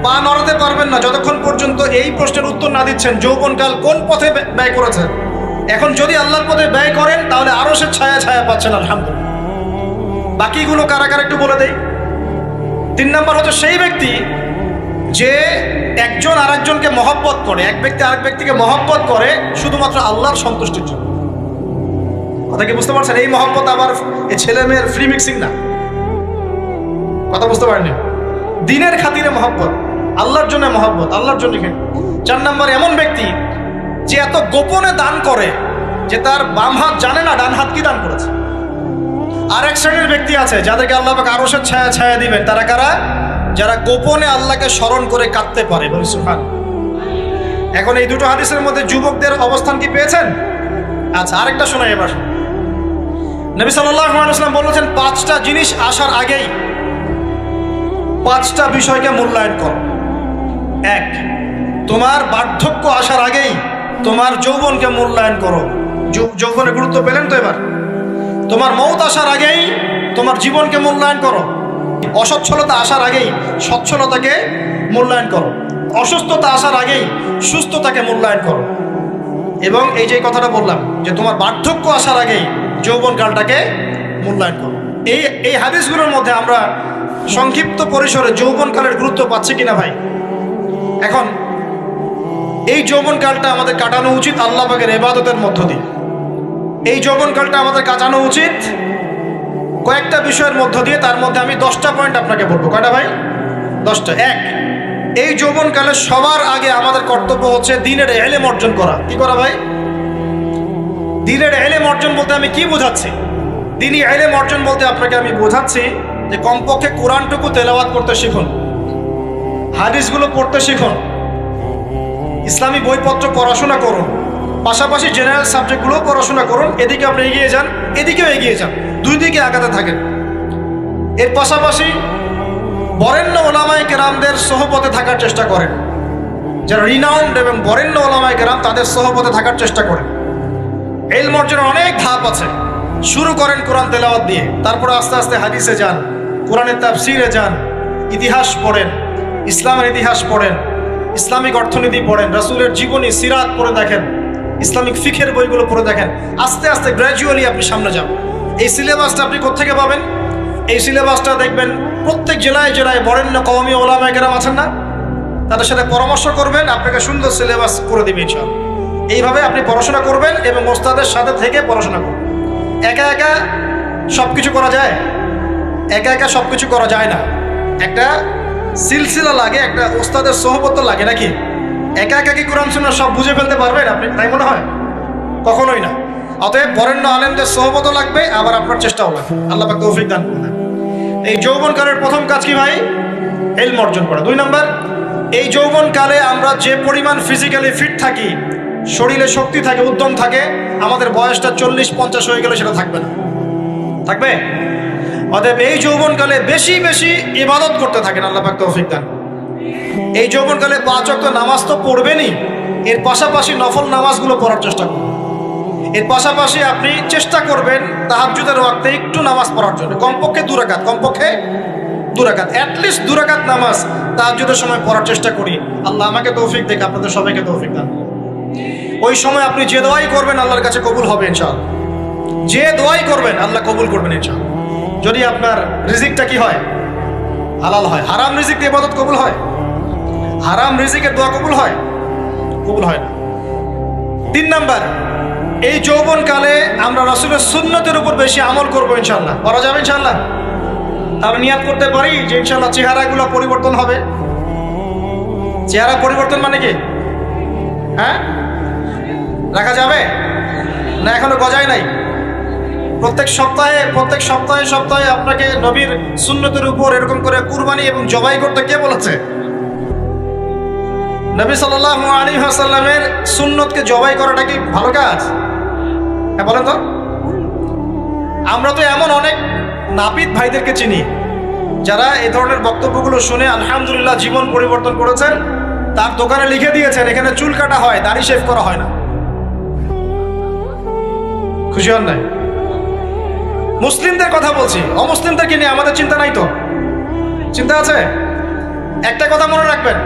পা নড়াতে পারবেন না যতক্ষণ পর্যন্ত এই প্রশ্নের উত্তর না দিচ্ছেন যৌবনকাল কোন পথে ব্যয় করেছেন। এখন যদি আল্লাহর পথে ব্যয় করেন তাহলে আরশের ছায়া ছায়া পাচ্ছেন, আলহামদুলিল্লাহ। বাকিগুলো কারা কারা একটু বলে দেই। 3 নাম্বার হচ্ছে সেই ব্যক্তি যে একজন আরেকজনকে মহব্বত করে, এক ব্যক্তি আরেক ব্যক্তিকে মহব্বত করে শুধুমাত্র আল্লাহর সন্তুষ্টির জন্য। কথা কি বুঝতে পারছেন? এই মহব্বত আবার এই ছেলে মেয়ের ফ্রি মিক্সিং না। কথা বুঝতে পারেনি? দিনের খাতিরে মহব্বত, আল্লাহর জন্য মহব্বত, আল্লাহর জন্য। 4 নাম্বার এমন ব্যক্তি যে এত গোপনে দান করে যে তার বাম হাত জানে না ডান হাত কি দান করেছে। আর এক শ্রেণীর ব্যক্তি আছে যাদেরকে আল্লাহ পাক আরশের ছায়া ছায়া দিবেন। তারা কারা? যারা গোপনে আল্লাহকে স্মরণ করে কাঁদতে পারে। বলি সুবহানাল্লাহ। এখন এই দুটো হাদিসের মধ্যে যুবকদের অবস্থান কি পেয়েছেন? আচ্ছা, আরেকটা শোনাই এবার। নবী সাল্লাল্লাহু আলাইহি ওয়াসাল্লাম বলেছেন 5টা জিনিস আসার আগেই 5টা বিষয়কে মূল্যায়ন করো। 1, তোমার বার্ধক্য আসার আগেই তোমার যৌবনকে মূল্যায়ন করো। যৌবনের গুরুত্ব পেলেন তো এবার? তোমার মৌত আসার আগেই তোমার জীবনকে মূল্যায়ন করো। অসচ্ছলতা আসার আগেই সচ্ছলতাকে মূল্যায়ন করো। অসুস্থতা আসার আগেই সুস্থতাকে মূল্যায়ন করো। এবং এই যে কথাটা বললাম যে তোমার বার্ধক্য আসার আগেই যৌবনকালটাকে মূল্যায়ন করো। এই হাদিসগুলোর মধ্যে আমরা সংক্ষিপ্ত পরিসরে যৌবনকালের গুরুত্ব পাচ্ছি কিনা ভাই? এখন এই যৌবনকালটা আমাদের কাটানো উচিত আল্লাহ পাকের ইবাদতের মধ্য দিয়ে। এই যৌবনকালটা আমাদের কাটানো উচিত কয়েকটা বিষয়ের মধ্য দিয়ে। তার মধ্যে আমি 10টা পয়েন্ট আপনাকে বলবো। কয়টা ভাই? 10টা। 1, এই যৌবনকালে সবার আগে আমাদের কর্তব্য হচ্ছে দ্বীনের ইলম অর্জন করা। কি করা ভাই? দ্বীনের ইলম অর্জন বলতে আমি কি বোঝাচ্ছি? দ্বীনি ইলম অর্জন বলতে আপনাকে আমি বোঝাচ্ছি যে কমপক্ষে কোরআনটুকু তেলাওয়াত করতে শিখুন, হাদিসগুলো পড়তে শিখুন, ইসলামী বইপত্র পড়াশোনা করুন, পাশাপাশি জেনারেল সাবজেক্টগুলো পড়াশোনা করুন। এদিকে আপনি এগিয়ে যান, এদিকেও এগিয়ে যান, 2 দিকে আগাতে থাকেন। এর পাশাপাশি বরেণ্য ওলামায়ে কেরামদের সোহবতে থাকার চেষ্টা করেন। যারা রিনাউন্ড এবং বরেণ্য ওলামায়ে কেরাম তাদের সোহবতে থাকার চেষ্টা করেন। ইলম অর্জনের অনেক ধাপ আছে। শুরু করেন কোরআন তেলাওয়াত দিয়ে, তারপরে আস্তে আস্তে হাদিসে যান, কোরআনের তাফসিরে যান, ইতিহাস পড়েন, ইসলামের ইতিহাস পড়েন, ইসলামিক অর্থনীতি পড়েন, রাসূলের জীবনী সিরাত পড়ে দেখেন, ইসলামিক ফিকহের বইগুলো পড়ে দেখেন। আস্তে আস্তে গ্র্যাজুয়ালি আপনি সামনে যান। এই সিলেবাসটা আপনি কোত্থেকে পাবেন? এই সিলেবাসটা দেখবেন প্রত্যেক জেলায় জেলায় বরেণ্য কওমি ওলামায়ে কেরাম আছেন না, তাদের সাথে পরামর্শ করবেন, আপনাকে সুন্দর সিলেবাস করে দিবে ইনশাআল্লাহ। এইভাবে আপনি পড়াশোনা করবেন এবং ওস্তাদের সাথে থেকে পড়াশোনা করবেন। একা একা সব কিছু করা যায়? একা একা সব কিছু করা যায় না, একটা সিলসিলা লাগে, একটা ওস্তাদের সোহবত লাগে নাকি? একা একা কি কোরআন সুন্নাহ সব বুঝে ফেলতে পারবেন আপনি? তাই মনে হয়? কখনোই না। অতএব বরেণ্য আলেমদের সোহবত লাগবে, আবার আপনার চেষ্টাও লাগবে। আল্লাহ পাক তৌফিক দান করুন। এই যৌবনকালের প্রথম কাজ কি ভাই? ইলম অর্জন করা। 2 নাম্বার, এই যৌবনকালে আমরা যে পরিমাণ ফিজিক্যালি ফিট থাকি, শরীরে শক্তি থাকে, উদ্যম থাকে, আমাদের বয়সটা 40-50 হয়ে গেলে সেটা থাকবে না। থাকবে? অতএব এই যৌবনকালে বেশি বেশি ইবাদত করতে থাকেন, আল্লাহ পাক তৌফিক দান। এই যৌবনকালে 5 ওয়াক্ত নামাজ তো পড়বেনই, এর পাশাপাশি নফল নামাজগুলো পড়ার চেষ্টা করবেন। এর পাশাপাশি আপনি চেষ্টা করবেন তাহাজ্জুদের ওয়াক্তে একটু নামাজ পড়ার জন্য, কমপক্ষে 2 রাকাত, কমপক্ষে 2 রাকাত, অ্যাটলিস্ট 2 রাকাত নামাজ তাহাজ্জুদের সময় পড়ার চেষ্টা করি। আল্লাহ আমাকে তৌফিক দেখ, আপনাদের সবাইকে তৌফিক দান। ওই সময় আপনি যে দোয়াই করবেন আল্লাহর কাছে কবুল হবে ইনশাআল্লাহ। যে দোয়াই করবেন আল্লাহ কবুল করবেন ইনশাআল্লাহ, যদি আপনার রিজিকটা কি হয়? হালাল হয়। হারাম রিজিক দিয়ে ইবাদত কবুল হয়? হারাম রিজিকের দোয়া কবুল হয়? কবুল হয় না। 3 নাম্বার, এই যৌবনকালে আমরা রাসূলের সুন্নতের উপর বেশি আমল করবো ইনশাআল্লাহ। করা যাবে ইনশাআল্লাহ? আমরা নিয়াত করতে পারি যে ইনশাআল্লাহ চেহারাগুলো পরিবর্তন হবে। চেহারা পরিবর্তন মানে কি? হ্যাঁ, রাখা যাবে না? এখনো গজায় নাই। প্রত্যেক সপ্তাহে আপনাকে নবীর সুন্নতের উপর এরকম করে কুরবানি এবং জবাই করতে কে বলেছে? নবী সাল্লাল্লাহু আলাইহি ওয়াসাল্লামের সুন্নতকে জবাই করাটা কি ভালো কাজ? হ্যাঁ বলেন তো। আমরা তো এমন অনেক নাপিত ভাইদেরকে চিনি যারা এই ধরনের বক্তব্যগুলো শুনে আলহামদুলিল্লাহ জীবন পরিবর্তন করেছেন। তার দোকানে লিখে দিয়েছেন এখানে চুল কাটা হয়, দাড়ি শেভ করা হয় না। খুশি হন নাই? মুসলিমদের কথা বলছি, অমুসলিমদেরকে নিয়ে আমাদের চিন্তা নাই তো? চিন্তা আছে? একটা কথা মনে রাখবেন,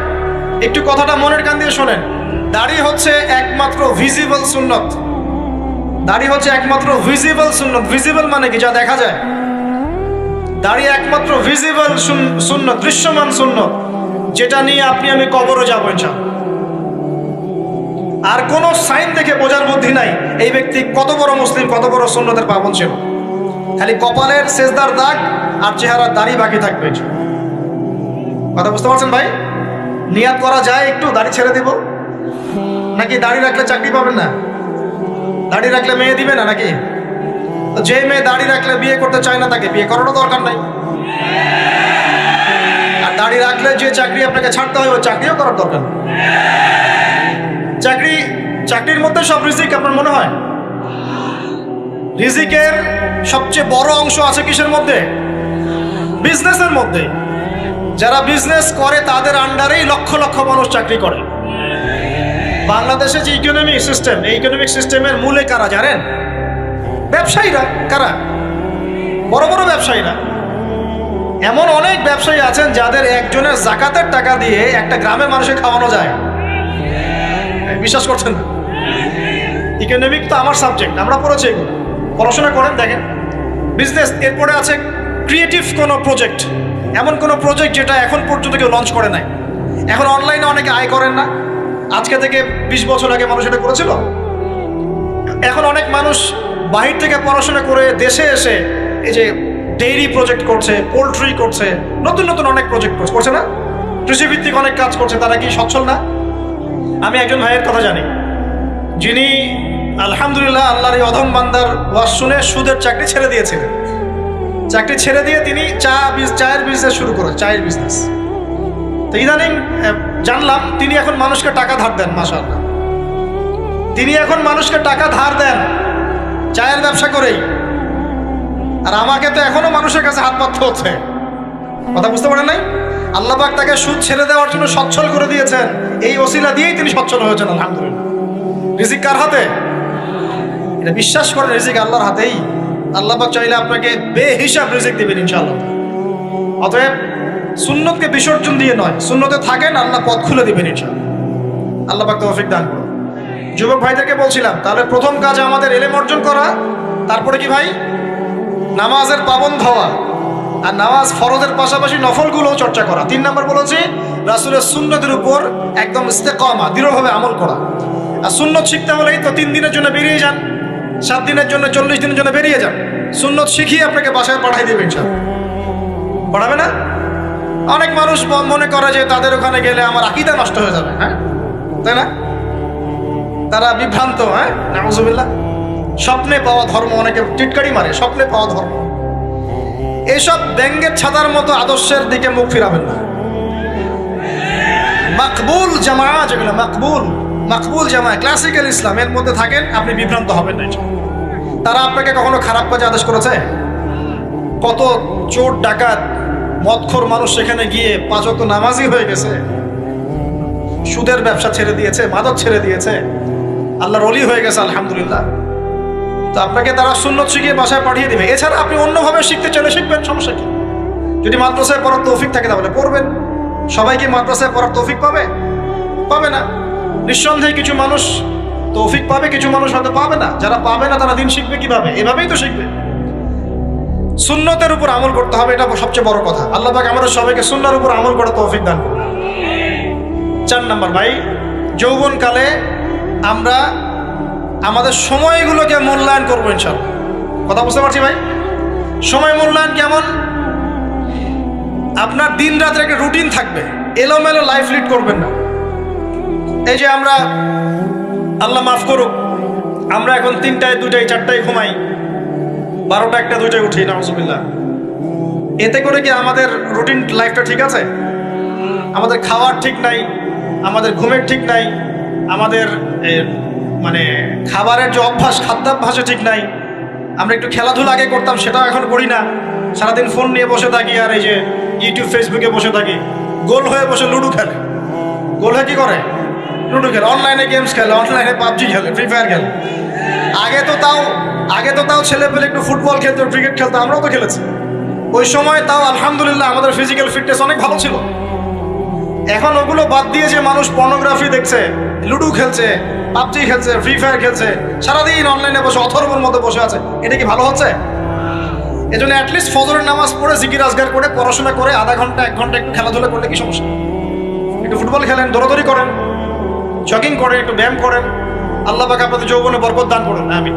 একটু কথাটা মনের কান দিয়ে শোনেন। দাড়ি হচ্ছে একমাত্র ভিজিবল সুন্নত। দাড়ি হচ্ছে একমাত্র ভিজিবল সুন্নত। ভিজিবল মানে কি? যা দেখা যায়। দাড়ি একমাত্র ভিজিবল সুন্নত, দৃশ্যমান সুন্নত, যেটা নিয়ে আপনি আমি কবরে যাবো ইনশাআল্লাহ। আর কোন সাইন দেখে বোঝার বুদ্ধি নাই এই ব্যক্তি কত বড় মুসলিম, কত বড় সুন্নতের পাবন ছিল। খালি কপালের সেজদার দাগ আর চেহারার দাড়ি বাকি থাকবে। কথা বুঝতে পারছেন ভাই? নিয়াত করা যায় একটু দাড়ি ছেড়ে দিব, নাকি দাড়ি রাখলে চাকরি পাবেন না? দাড়ি রাখলে মেয়ে দিবে না নাকি? যে মেয়ে দাড়ি রাখলে বিয়ে করতে চায় না তাকে বিয়ে করারও দরকার নাই। আর দাড়ি রাখলে যে চাকরি আপনাকে ছাড়তে হয় ওই চাকরিও করার দরকার নেই। চাকরির মধ্যে সব রিজিক আপনার মনে হয়? রিজিকের সবচেয়ে বড় অংশ আছে কিসের মধ্যে? বিজনেসের মধ্যে। যারা বিজনেস করে তাদের আন্ডারেই লক্ষ লক্ষ মানুষ চাকরি করে। বাংলাদেশে যে ইকোনমিক সিস্টেম, এই ইকোনমিক সিস্টেমের মূলে কারা জানেন? ব্যবসায়ীরা। কারা? বড় বড় ব্যবসায়ীরা। এমন অনেক ব্যবসায়ী আছেন যাদের একজনের জাকাতের টাকা দিয়ে একটা গ্রামের মানুষকে খাওয়ানো যায়। বিশ্বাস করছেন না? ইকোনমিক তো আমার সাবজেক্ট, আমরা পড়েছি এগুলো, পড়াশোনা করেন দেখেন। বিজনেস, এরপরে আছে ক্রিয়েটিভ কোনো প্রজেক্ট, এমন কোনো প্রজেক্ট যেটা এখন পর্যন্ত কেউ লঞ্চ করে নাই। এখন অনলাইনে অনেকে আয় করেন না, আজকে থেকে 20 বছর আগে মানুষ এটা করেছিল। এখন অনেক মানুষ বাহির থেকে পড়াশোনা করে দেশে এসে এই যে ডেইরি প্রজেক্ট করছে, পোলট্রি করছে, নতুন নতুন অনেক প্রজেক্ট করছে না? কৃষিভিত্তিক অনেক কাজ করছে। তারা কি সচ্ছল না? আমি একজন ভাইয়ের কথা জানি যিনি আলহামদুলিল্লাহ আল্লাহর এই অধম বান্দার ওয়াজ শুনে সুদের চাকরি ছেড়ে দিয়েছিলেন। চাকরি ছেড়ে দিয়ে তিনি চায়ের বিজনেস শুরু করেন, চায়ের বিজনেস। তো ইদানিং জানলাম তিনি এখন মানুষকে টাকা ধার দেন। মাশাআল্লাহ, তিনি এখন মানুষকে টাকা ধার দেন চায়ের ব্যবসা করেই। আর আমাকে তো এখনো মানুষের কাছে হাত পাততে হচ্ছে। কথা বুঝতে পারেন নাই? আল্লাহ পাক তাকে সুদ ছেড়ে দেওয়ার জন্য সচ্ছল করে দিয়েছেন। এই ওসিলা দিয়েই তিনি সচ্ছল হয়েছেন আলহামদুলিল্লাহ। রিজিক কার হাতে? এটা বিশ্বাস করেন, রিজিক আল্লাহর হাতেই। আল্লাহ পাক চাইলে আপনাকে বেহিসাব রিজিক দিবেন ইনশাআল্লাহ। অতএব সুন্নতকে বিসর্জন দিয়ে নয়, সুন্নতে থাকেন, আল্লাহ পথ খুলে দিবেন ইনশাআল্লাহ। আল্লাহ পাক তৌফিক দান করুন। যুবক ভাইদেরকে বলছিলাম, তাহলে প্রথম কাজ আমাদের ইলম অর্জন করা, তারপরে কি ভাই? নামাজের পাবন্ধ হওয়া, আর নামাজ ফরজের পাশাপাশি নফলগুলোও চর্চা করা। 3 নম্বর বলেছি রাসূলের সুন্নতের উপর একদম ইস্তেকামা, দৃঢ়ভাবে আমল করা। আর সুন্নত শিখতে হলেই তো 3 দিনের জন্য বেরিয়ে যান, 7 দিনের জন্য, 40 দিনের জন্য বেরিয়ে যান। সুন্নত শিখিয়ে আপনাকে বাসায় পাঠাই দেবে ইনশাআল্লাহ। পড়াবে না? অনেক মানুষ মনে করে যে তাদের ওখানে গেলে আমার আকীদা নষ্ট হয়ে যাবে, হ্যাঁ তাই না? তারা বিভ্রান্ত, হ্যাঁ নাউজুবিল্লাহ। স্বপ্নে পাওয়া ধর্ম, অনেকে টিটকারি মারে, স্বপ্নে পাওয়া ধর্ম। এইসব ব্যঙ্গের ছাতার মতো আদর্শের দিকে মুখ ফিরাবেন না। মাকবুল জামা, যেগুলো মাকবুল জামা, ক্লাসিক্যাল ইসলাম, এর মধ্যে থাকেন, আপনি বিভ্রান্ত হবেন না। তারা আপনাকে কখনো খারাপ কাজে আদেশ করেছে? কত চোর ডাকাত মদখোর মানুষ সেখানে গিয়ে 5 ওয়াক্ত নামাজি হয়ে গেছে, সুদের ব্যবসা ছেড়ে দিয়েছে, মাদক ছেড়ে দিয়েছে, আল্লাহর ওলি হয়ে গেছে, আলহামদুলিল্লাহ। তো আপনাকে তারা সুন্নত শিখিয়ে বাসায় পাঠিয়ে দিবে। এছাড়া আপনি অন্যভাবে শিখতে চাইলে শিখবেন, সমস্যা কি? যদি মাদ্রাসায় পড়ার তৌফিক থাকে তাহলে পড়বেন। সবাই কি মাদ্রাসায় পড়ার তৌফিক পাবে? পাবে না। নিঃসন্দেহে কিছু মানুষ তৌফিক পাবে, কিছু মানুষ হয়তো পাবে না। যারা পাবে না তারা দিন শিখবে কিভাবে? এভাবেই তো শিখবে। সুন্নতের উপর আমল করতে হবে, এটা সবচেয়ে বড় কথা। আল্লাহ পাক আমাদের সবাইকে সুন্নাহর উপর আমল করার তৌফিক দান করুন। 4 নম্বর ভাই, যৌবনকালে আমরা আমাদের সময়গুলোকে মূল্যায়ন করবো ইনশাআল্লাহ। কথা বুঝতে পারছি ভাই? সময় মূল্যায়ন কেমন? আপনার দিন রাতের একটা রুটিন থাকবে, এলোমেলো লাইফ লিড করবেন না। এই যে আমরা, আল্লাহ মাফ করুক, আমরা এখন 3টায় 2টায় 4টায় ঘুমাই, 12টা 1টা 2টায় উঠি, নাউজুবিল্লাহ। এতে করে কি আমাদের রুটিন লাইফটা ঠিক আছে? আমাদের খাওয়ার ঠিক নাই, আমাদের ঘুমের ঠিক নাই, আমাদের মানে খাবারের যে অভ্যাস, খাদ্যাভ্যাসে ঠিক নাই। আমরা একটু খেলাধুলা আগে করতাম, সেটাও এখন করি না। সারাদিন ফোন নিয়ে বসে থাকি, আর এই যে ইউটিউব ফেসবুকে বসে থাকি। গোল হয়ে বসে লুডো খেলে। গোল হয়ে কি করে? লুডো খেলে, অনলাইনে গেমস খেলে, অনলাইনে পাবজি খেলে, ফ্রি ফায়ার খেলে। আগে তো তাও ছেলে পেলে একটু ফুটবল খেলতো, ক্রিকেট খেলতো, আমরাও তো খেলেছি। ওই সময় তাও আলহামদুলিল্লাহ আমাদের ফিজিক্যাল ফিটনেস অনেক ভালো ছিল। এখন ওগুলো বাদ দিয়ে যে মানুষ পর্নোগ্রাফি দেখছে, লুডো খেলছে, পাবজি খেলছে, ফ্রি ফায়ার খেলছে, সারাদিন অনলাইনে বসে অথর্বর মধ্যে বসে আছে, এটা কি ভালো হচ্ছে? এজন্য অ্যাটলিস্ট ফজরের নামাজ পড়ে, জিকির আজগার করে, পড়াশোনা করে, আধা ঘন্টা 1 ঘন্টা একটু খেলাধুলা করলে কি সমস্যা? একটু ফুটবল খেলেন, দৌড়াদৌড়ি করেন, জগিং করেন, একটু ব্যায়াম করেন। আল্লাহ পাক আপনাদের যৌবনে বরকত দান করুন, আমিন।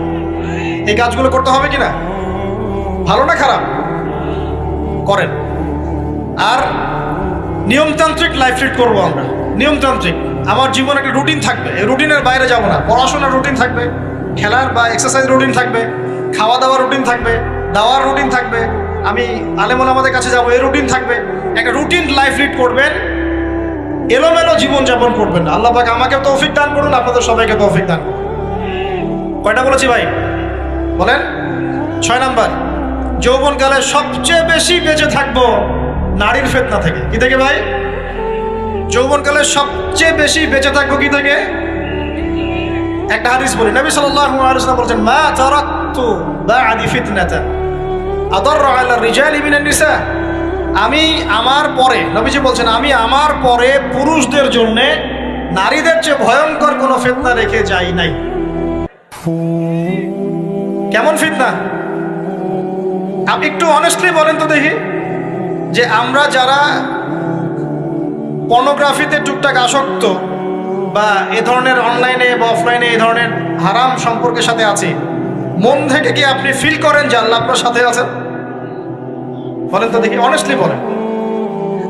এই কাজগুলো করতে হবে কিনা? ভালো না খারাপ? করেন। আর নিয়মতান্ত্রিক লাইফ লিড করবো আমরা, নিয়মতান্ত্রিক। আমার জীবনে একটা রুটিন থাকবে, এই রুটিনের বাইরে যাব না। পড়াশোনার রুটিন থাকবে, খেলার বা এক্সারসাইজ রুটিন থাকবে, খাওয়া দাওয়ার রুটিন থাকবে, দাওয়ার রুটিন থাকবে, আমি আলেমুল আমাদের কাছে যাবো, এই রুটিন থাকবে। একটা রুটিন লাইফ লিড করবেন, এলোমেলো জীবনযাপন করবেন না। আল্লাহ পাক আমাকে তৌফিক দান করুন, আপনাদের সবাইকে তৌফিক দান করুন। কয়টা বলেছি ভাই? বলেন। 6 নাম্বার, যৌবনকালে সবচেয়ে বেশি বেঁচে থাকবো নারীর ফিতনা থেকে। কি থেকে ভাই? যৌবনকালে সবচেয়ে বেশি বেঁচে থাকবো কি থেকে? একটা হাদিস বলি, নবী সাল্লাল্লাহু আলাইহি ওয়াসাল্লাম বলেছেন, মা তারাকতু বা'দি ফিতনাতান আদাররু আলা রিজালি মিনান নিসা। আমি আমার পরে, নবীজি বলছেন, আমি আমার পরে পুরুষদের জন্য নারীদের চেয়ে ভয়ঙ্কর কোনো ফিতনা রেখে যাই নাই। কেমন ফিতনা? আপনি একটু অনেস্টলি বলেন তো দেখি, যে আমরা যারা পর্নোগ্রাফিতে টুকটাক আসক্ত, বা এ ধরনের অনলাইনে বা অফলাইনে এই ধরনের হারাম সম্পর্কের সাথে আছি, মন থেকে কি আপনি ফিল করেন যে আল্লাহ আপনার সাথে আছেন? বলেন তো দেখি, অনেস্টলি বলেন।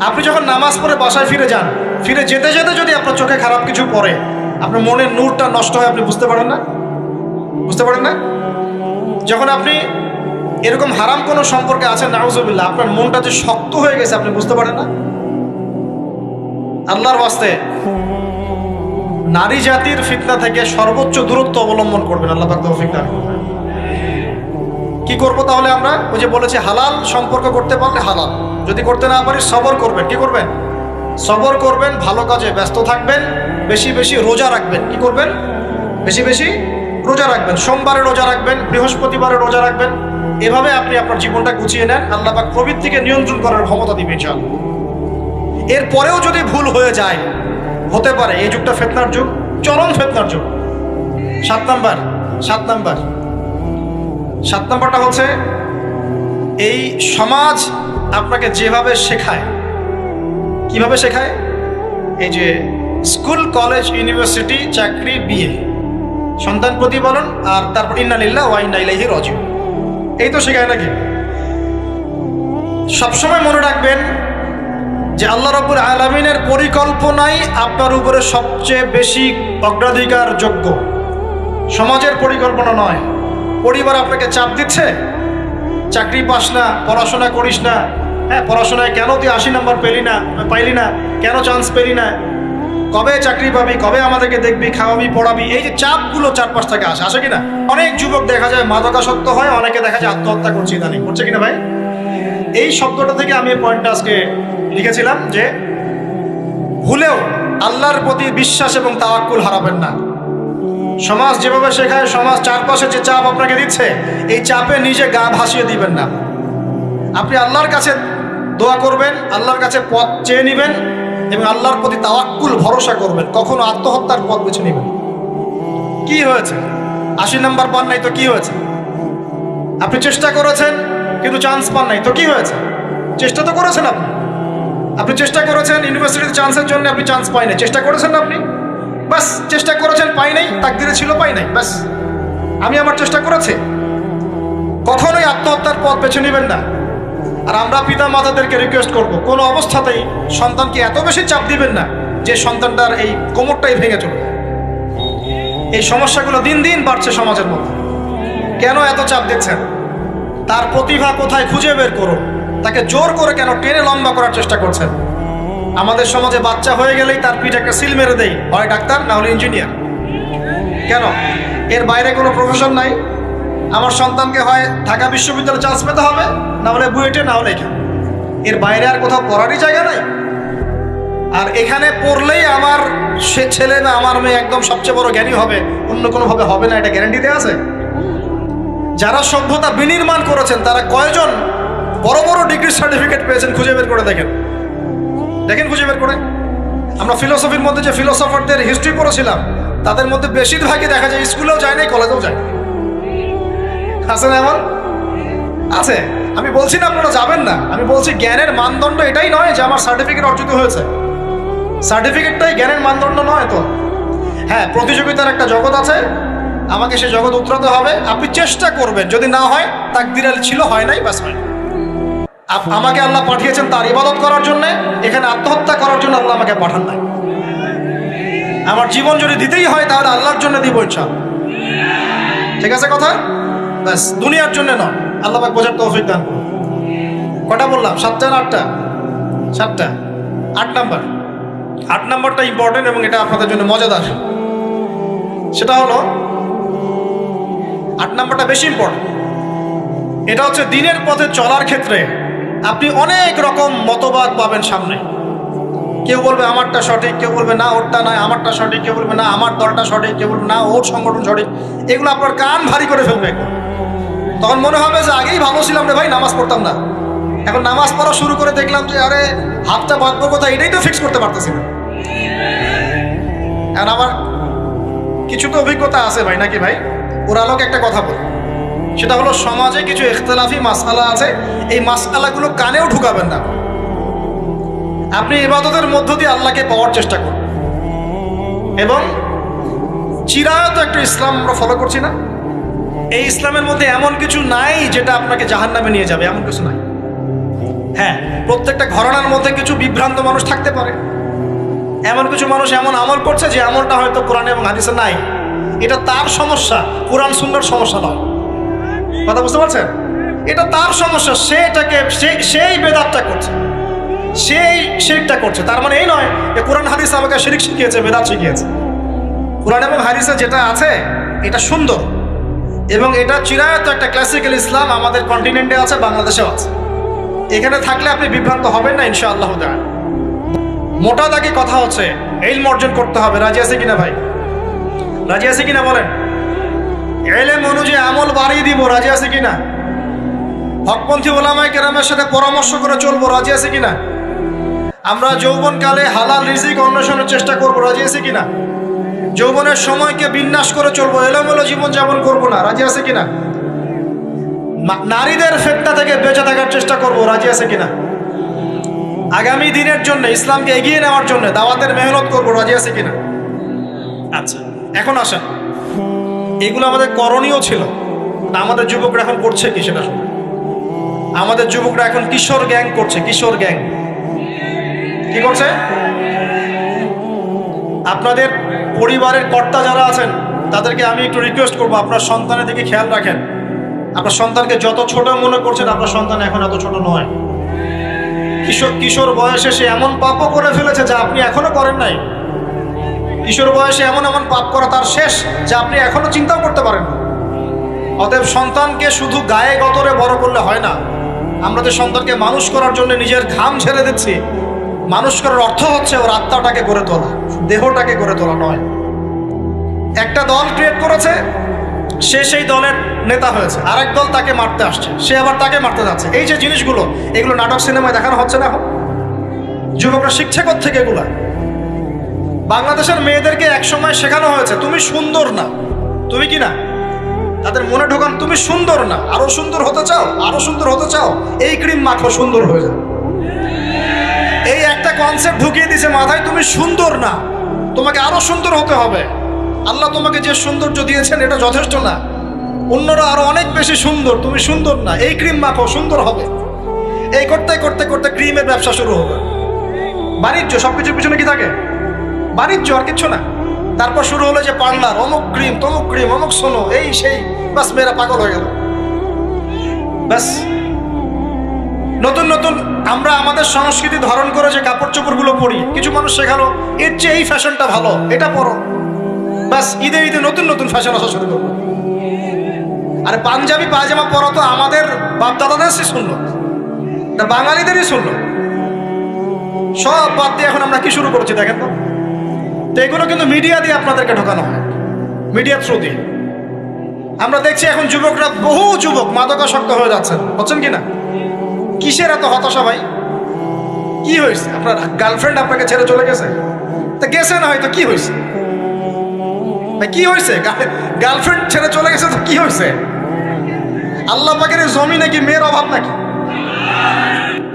আপনি যখন নামাজ পড়ে বাসায় ফিরে যান, ফিরে যেতে যেতে যদি আপনার চোখে খারাপ কিছু পড়ে, আপনার মনের নূরটা নষ্ট হয়, আপনি বুঝতে পারেন না? বুঝতে পারেন না? যখন আপনি এরকম হারাম কোনো সম্পর্কে আছেন, নাউজুবিল্লাহ, আপনার মনটা যে শক্ত হয়ে গেছে, আপনি বুঝতে পারেন না? আল্লাহর ওয়াস্তে নারী জাতির ফিতনা থেকে সর্বোচ্চ দূরত্ব অবলম্বন করবেন। আল্লাহ পাক তৌফিক দান করবেন। কি করবো তাহলে আমরা? ওই যে বলেছি, হালাল সম্পর্ক করতে পারলে হালাল, যদি করতে না পারি সবর করবেন। কি করবেন? সবর করবেন, ভালো কাজে ব্যস্ত থাকবেন, বেশি বেশি রোজা রাখবেন। কি করবেন? বেশি বেশি রোজা রাখবেন। সোমবারে রোজা রাখবেন, বৃহস্পতিবারে রোজা রাখবেন। এভাবে আপনি আপনার জীবনটা গুছিয়ে নেন, আল্লাহ পাক প্রবৃত্তিকে নিয়ন্ত্রণ করার ক্ষমতা দিবে ইনশাআল্লাহ। এরপরেও যদি ভুল হয়ে যায়, হতে পারে এই যুগটা ফিতনার যুগ, চরম ফিতনার যুগ। 7 নাম্বারটা হচ্ছে এই সমাজ আপনাকে যেভাবে শেখায়, কিভাবে শেখায়, এই যে স্কুল, কলেজ, ইউনিভার্সিটি, চাকরি, বিয়ে, সন্তান প্রতিপালন, আর তারপর ইন্না লিল্লাহি ওয়া ইন্না ইলাইহি রাজিউন, এই তো শেখায় নাকি? সবসময় মনে রাখবেন যে আল্লাহ রাব্বুল আলামিনের পরিকল্পনাই আপনার উপরে সবচেয়ে বেশি অগ্রাধিকার যোগ্য, সমাজের পরিকল্পনা নয়। পরিবার আপনাকে চাপ দিচ্ছে, চাকরি পাস না, পড়াশোনা করিস না, হ্যাঁ পড়াশোনায় কেন তুই 80 নম্বর পাইলি না, কেন চান্স পেলি না, কবে চাকরি পাবি, কবে আমাদেরকে দেখবি, খাওয়াবি, পড়াবি, এই যে চাপগুলো চারপাশ থেকে আসে কিনা? অনেক যুবক দেখা যায় মাদকাসক্ত হয়, অনেকে দেখা যায় আত্মহত্যা করছে, ইদানিং করছে কিনা ভাই? এই শব্দটা থেকে আমি এই পয়েন্টটা আজকে লিখেছিলাম যে ভুলেও আল্লাহর প্রতি বিশ্বাস এবং তাওয়াক্কুল হারাবেন না। সমাজ যেভাবে শেখায়, সমাজ চারপাশে যে চাপ আপনাকে দিচ্ছে, এই চাপে নিজে গা ভাসিয়ে দিবেন না। আপনি আল্লাহর কাছে দোয়া করবেন, আল্লাহর কাছে পথ চেয়ে নেবেন এবং আল্লাহর প্রতি তাওয়াক্কুল ভরসা করবেন। কখনো আত্মহত্যার পথ বেছে নেবেন। কি হয়েছে? 80 নম্বর পান নাই তো কি হয়েছে? আপনি চেষ্টা করেছেন কিন্তু চান্স পান নাই তো কি হয়েছে? চেষ্টা তো করেছেন আপনি চেষ্টা করেছেন ইউনিভার্সিটিতে চান্সের জন্য, আপনি চান্স পাই নাই, চেষ্টা করেছেন না আপনি? বাস চেষ্টা করেছেন, পাই নাই, তাকদিরে ছিল পাই নাই, বাস আমি আমার চেষ্টা করেছি। কখনোই আত্মহত্যার পথ বেছে নেবেন না। আর আমরা পিতা মাতাদেরকে রিকোয়েস্ট করব, কোনো অবস্থাতেই সন্তানকে এত বেশি চাপ দিবেন না যে সন্তানটার এই কোমরটাই ভেঙে চলবে। এই সমস্যাগুলো দিন দিন বাড়ছে সমাজের মধ্যে। কেন এত চাপ দিচ্ছেন? তার প্রতিভা কোথায় খুঁজে বের করুন। তাকে জোর করে কেন টেনে লম্বা করার চেষ্টা করছেন? আমাদের সমাজে বাচ্চা হয়ে গেলেই তার পিঠে একটা সিল মেরে দেয়, হয় ডাক্তার না হলে ইঞ্জিনিয়ার। কেন? এর বাইরে কোনো প্রফেশন নাই। আমার সন্তানকে হয় ঢাকা বিশ্ববিদ্যালয়ে চান্স পেতে হবে, না হলে বুয়েটে, না হলে এখানে। এর বাইরে আর কোথাও পড়ারই জায়গা নাই। আর এখানে পড়লেই আমার সে ছেলে না আমার মেয়ে একদম সবচেয়ে বড় জ্ঞানী হবে, অন্য কোনোভাবে হবে না, এটা গ্যারান্টি দেওয়া আছে? যারা সভ্যতা বিনির্মাণ করেছেন তারা কয়জন বড় বড় ডিগ্রি সার্টিফিকেট পেয়েছেন খুঁজে বের করে দেখেন, খুঁজে বের করে। আমরা ফিলোসফির মধ্যে যে ফিলোসফারদের হিস্ট্রি পড়েছিলাম, তাদের মধ্যে বেশিরভাগই দেখা যায় স্কুলেও যায় নাই, কলেজেও যায়। আছে না? এমন আছে। আমি বলছি না আপনারা যাবেন না, আমি বলছি জ্ঞানের মানদণ্ড এটাই নয় যে আমার সার্টিফিকেট অর্জিত হয়েছে। সার্টিফিকেটটাই জ্ঞানের মানদণ্ড নয় তো। হ্যাঁ, প্রতিযোগিতার একটা জগৎ আছে, আমাকে সে জগৎ উতরাতে হবে। আপনি চেষ্টা করবেন, যদি না হয় তাকদীরে ছিল, হয় নাই, বাস হয়। আমাকে আল্লাহ পাঠিয়েছেন তার ইবাদত করার জন্য, এখানে আত্মহত্যা করার জন্য আল্লাহ আমাকে পাঠান নাই। আমার জীবন যদি দিতেই হয় তাহলে আল্লাহর জন্য দিব ইনশাআল্লাহ। ঠিক আছে কথা? ব্যাস, দুনিয়ার জন্য নয়। আল্লাহ পাক বোঝার তৌফিক দান করুন। কটা বললাম? 7টা না 8টা? 7টা। 8 নম্বরটা ইম্পর্টেন্ট এবং এটা আপনাদের জন্য মজাদার। সেটা হলো 8 নম্বরটা বেশি ইম্পর্টেন্ট। এটা হচ্ছে দিনের পথে চলার ক্ষেত্রে আপনি অনেক রকম মতবাদ পাবেন সামনে। কেউ বলবে আমারটা সঠিক, কেউ বলবে না ওরটা নয়, আমারটা সঠিক, কেউ বলবে না আমার দলটা সঠিক, কেউ বলবে না ওর সংগঠন সঠিক। এগুলো আপনার কান ভারী করে ফেলবে। তখন মনে হবে যে আগেই ভালো ছিলাম রে ভাই, নামাজ পড়তাম না, এখন নামাজ পড়া শুরু করে দেখলাম যে আরে হাতটা বাঁধবো কোথায়, এটাই তো ফিক্স করতে পারতেছি না। এখন আমার কিছু তো অভিজ্ঞতা আছে ভাই, নাকি ভাই? ওর আলোকে একটা কথা বল, সেটা হলো সমাজে কিছু ইখতিলাফি মাসআলা আছে, এই মাসআলাগুলো কানেও ঢুকাবেন না। আপনি ইবাদতের মধ্য দিয়ে আল্লাহকে পাওয়ার চেষ্টা করুন। এবং চিরায়ত একটা ইসলাম আমরা ফলো করছি না? এই ইসলামের মধ্যে এমন কিছু নাই যেটা আপনাকে জাহান্নামে নিয়ে যাবে, এমন কিছু নাই। হ্যাঁ, প্রত্যেকটা ঘরানার মধ্যে কিছু বিভ্রান্ত মানুষ থাকতে পারে। এমন কিছু মানুষ এমন আমল করছে যে আমলটা হয়তো কোরআন এবং হাদিসে নাই। এটা তার সমস্যা, কোরআন সুন্নাহর সমস্যা নয়। কথা বুঝতে পারছেন? এটা তার সমস্যা। সেই বেদাতটা করছে, সেই শিরকটা করছে। তার মানে এই নয় যে কোরআন হাদিস আমাকে শিরক শিখিয়েছে, বেদাত শিখিয়েছে। কোরআন এবং হাদিসে যেটা আছে এটা সুন্দর এবং এটা চিরায়ত একটা ক্লাসিক্যাল ইসলাম আমাদের কন্টিনেন্টে আছে, বাংলাদেশেও আছে। এখানে থাকলে আপনি বিভ্রান্ত হবেন না ইনশাআল্লাহ। মোটা দাগে কথা হচ্ছে ইলম অর্জন করতে হবে। রাজি আছে কিনা ভাই? রাজি আছে কিনা বলেন? ইলম অনুযায়ী আমল বাড়িয়ে দিব, রাজি আছে কিনা? হকপন্থী ওলামায়ে কেরামের সাথে পরামর্শ করে চলবো, রাজি আছে কিনা? আমরা যৌবনকালে হালাল রিজিক অন্বেষণের চেষ্টা করবো, রাজি আছে কিনা? যৌবনের সময়কে বিন্যাস করে চলবো, এলোমেলো জীবন যাপন করবো না, রাজি আছে কিনা? নারীদের ফিতনা থেকে বেঁচে থাকার চেষ্টা করব, রাজি আছে কিনা? আগামী দিনের জন্য, ইসলামকে এগিয়ে নেওয়ার জন্য দাওয়াতের মেহনত করব, রাজি আছে কিনা? আচ্ছা, এখন আসেন, এগুলো আমাদের করণীয় ছিল না? আমাদের যুবকরা এখন করছে কি সেটা শুনে। আমাদের যুবকরা এখন কিশোর গ্যাং করছে। কিশোর গ্যাং কি করছে? আপনাদের পরিবারের কর্তা যারা আছেন তাদেরকে আমি একটু রিকোয়েস্ট করবো, আপনার সন্তানের দিকে খেয়াল রাখেন। আপনার সন্তানকে যত ছোট মনে করছেন, আপনার সন্তান এখন এত ছোট নয়। কিশোর বয়সে সে এমন পাপও করে ফেলেছে যা আপনি এখনো করেন নাই। কিশোর বয়সে এমন এমন পাপ করা তার শেষ যা আপনি এখনো চিন্তাও করতে পারেন না। অতএব সন্তানকে শুধু গায়ে গতরে বড় করলে হয় না। আমরা যে সন্তানকে মানুষ করার জন্য নিজের ঘাম ছেড়ে দিচ্ছি, মানুষ করার অর্থ হচ্ছে ওর আত্মাটাকে গড়ে তোলা, দেহটাকে গড়ে তোলা নয়। একটা দল ক্রিয়েট করেছে, সে সেই দলের নেতা হয়েছে, আরেক দল তাকে মারতে আসছে, সে আবার তাকে মারতে যাচ্ছে। এই যে জিনিসগুলো, এগুলো নাটক সিনেমায় দেখানো হচ্ছে না এখন? যুবকরা শিখছে কোত্থেকে এগুলা? বাংলাদেশের মেয়েদেরকে একসময় শেখানো হয়েছে তুমি সুন্দর না, তুমি কি না, তাদের মনে ঢোকান তুমি সুন্দর না, আরো সুন্দর হতে চাও, আরো সুন্দর হতে চাও, এই ক্রিম মাখো, সুন্দর হয়ে যাবে। এই একটা কনসেপ্ট ঢুকিয়ে দিছে মাথায়, তুমি সুন্দর না, তোমাকে আরো সুন্দর হতে হবে। আল্লাহ তোমাকে যে সৌন্দর্য দিয়েছেন এটা যথেষ্ট না, অন্যরা আরো অনেক বেশি সুন্দর, তুমি সুন্দর না, এই ক্রিম মাখো, সুন্দর হবে। এই করতে করতে করতে ক্রিমের ব্যবসা শুরু হবে। বাণিজ্য, সবকিছুর পিছনে কি থাকে? বাণিজ্য, আর কিচ্ছু না। তারপর শুরু হলো যে পার্লার, অমুক ক্রিম, তমুক ক্রিম, অমুক সোনো, এই সেই, বাস মেয়েরা পাগল হয়ে গেল। ব্যাস নতুন নতুন আমরা আমাদের সংস্কৃতি ধারণ করে যে কাপড় চোপড়গুলো পরি, কিছু মানুষ শেখালো এর চেয়ে এই ফ্যাশনটা ভালো, এটা পরো। ব্যাস ঈদে ঈদে নতুন নতুন ফ্যাশন আসা শুরু করবো। আরে পাঞ্জাবি পায়জামা পরা তো আমাদের বাপদাদাদেরই শুনলো, এটা বাঙালিদেরই শুনলো। সব বাদ দিয়ে এখন আমরা কি শুরু করেছি দেখেন তো? তো এগুলো কিন্তু মিডিয়া দিয়ে আপনাদেরকে ঢোকানো হয়, মিডিয়া থ্রু দিয়ে। আমরা দেখছি এখন যুবকরা, বহু যুবক মাদকাসক্ত হয়ে যাচ্ছেন, হচ্ছেন কিনা? কিসের এত হতাশা ভাই? কি হয়েছে? আপনার গার্লফ্রেন্ড আপনাকে ছেড়ে চলে গেছে? তা গেছে না, হয়তো কি হয়েছে ভাই? কি হয়েছে? গার্লফ্রেন্ড ছেড়ে চলে গেছে তো কি হয়েছে? আল্লাহ পাকের জমিনে কি মেয়ের অভাব নাকি?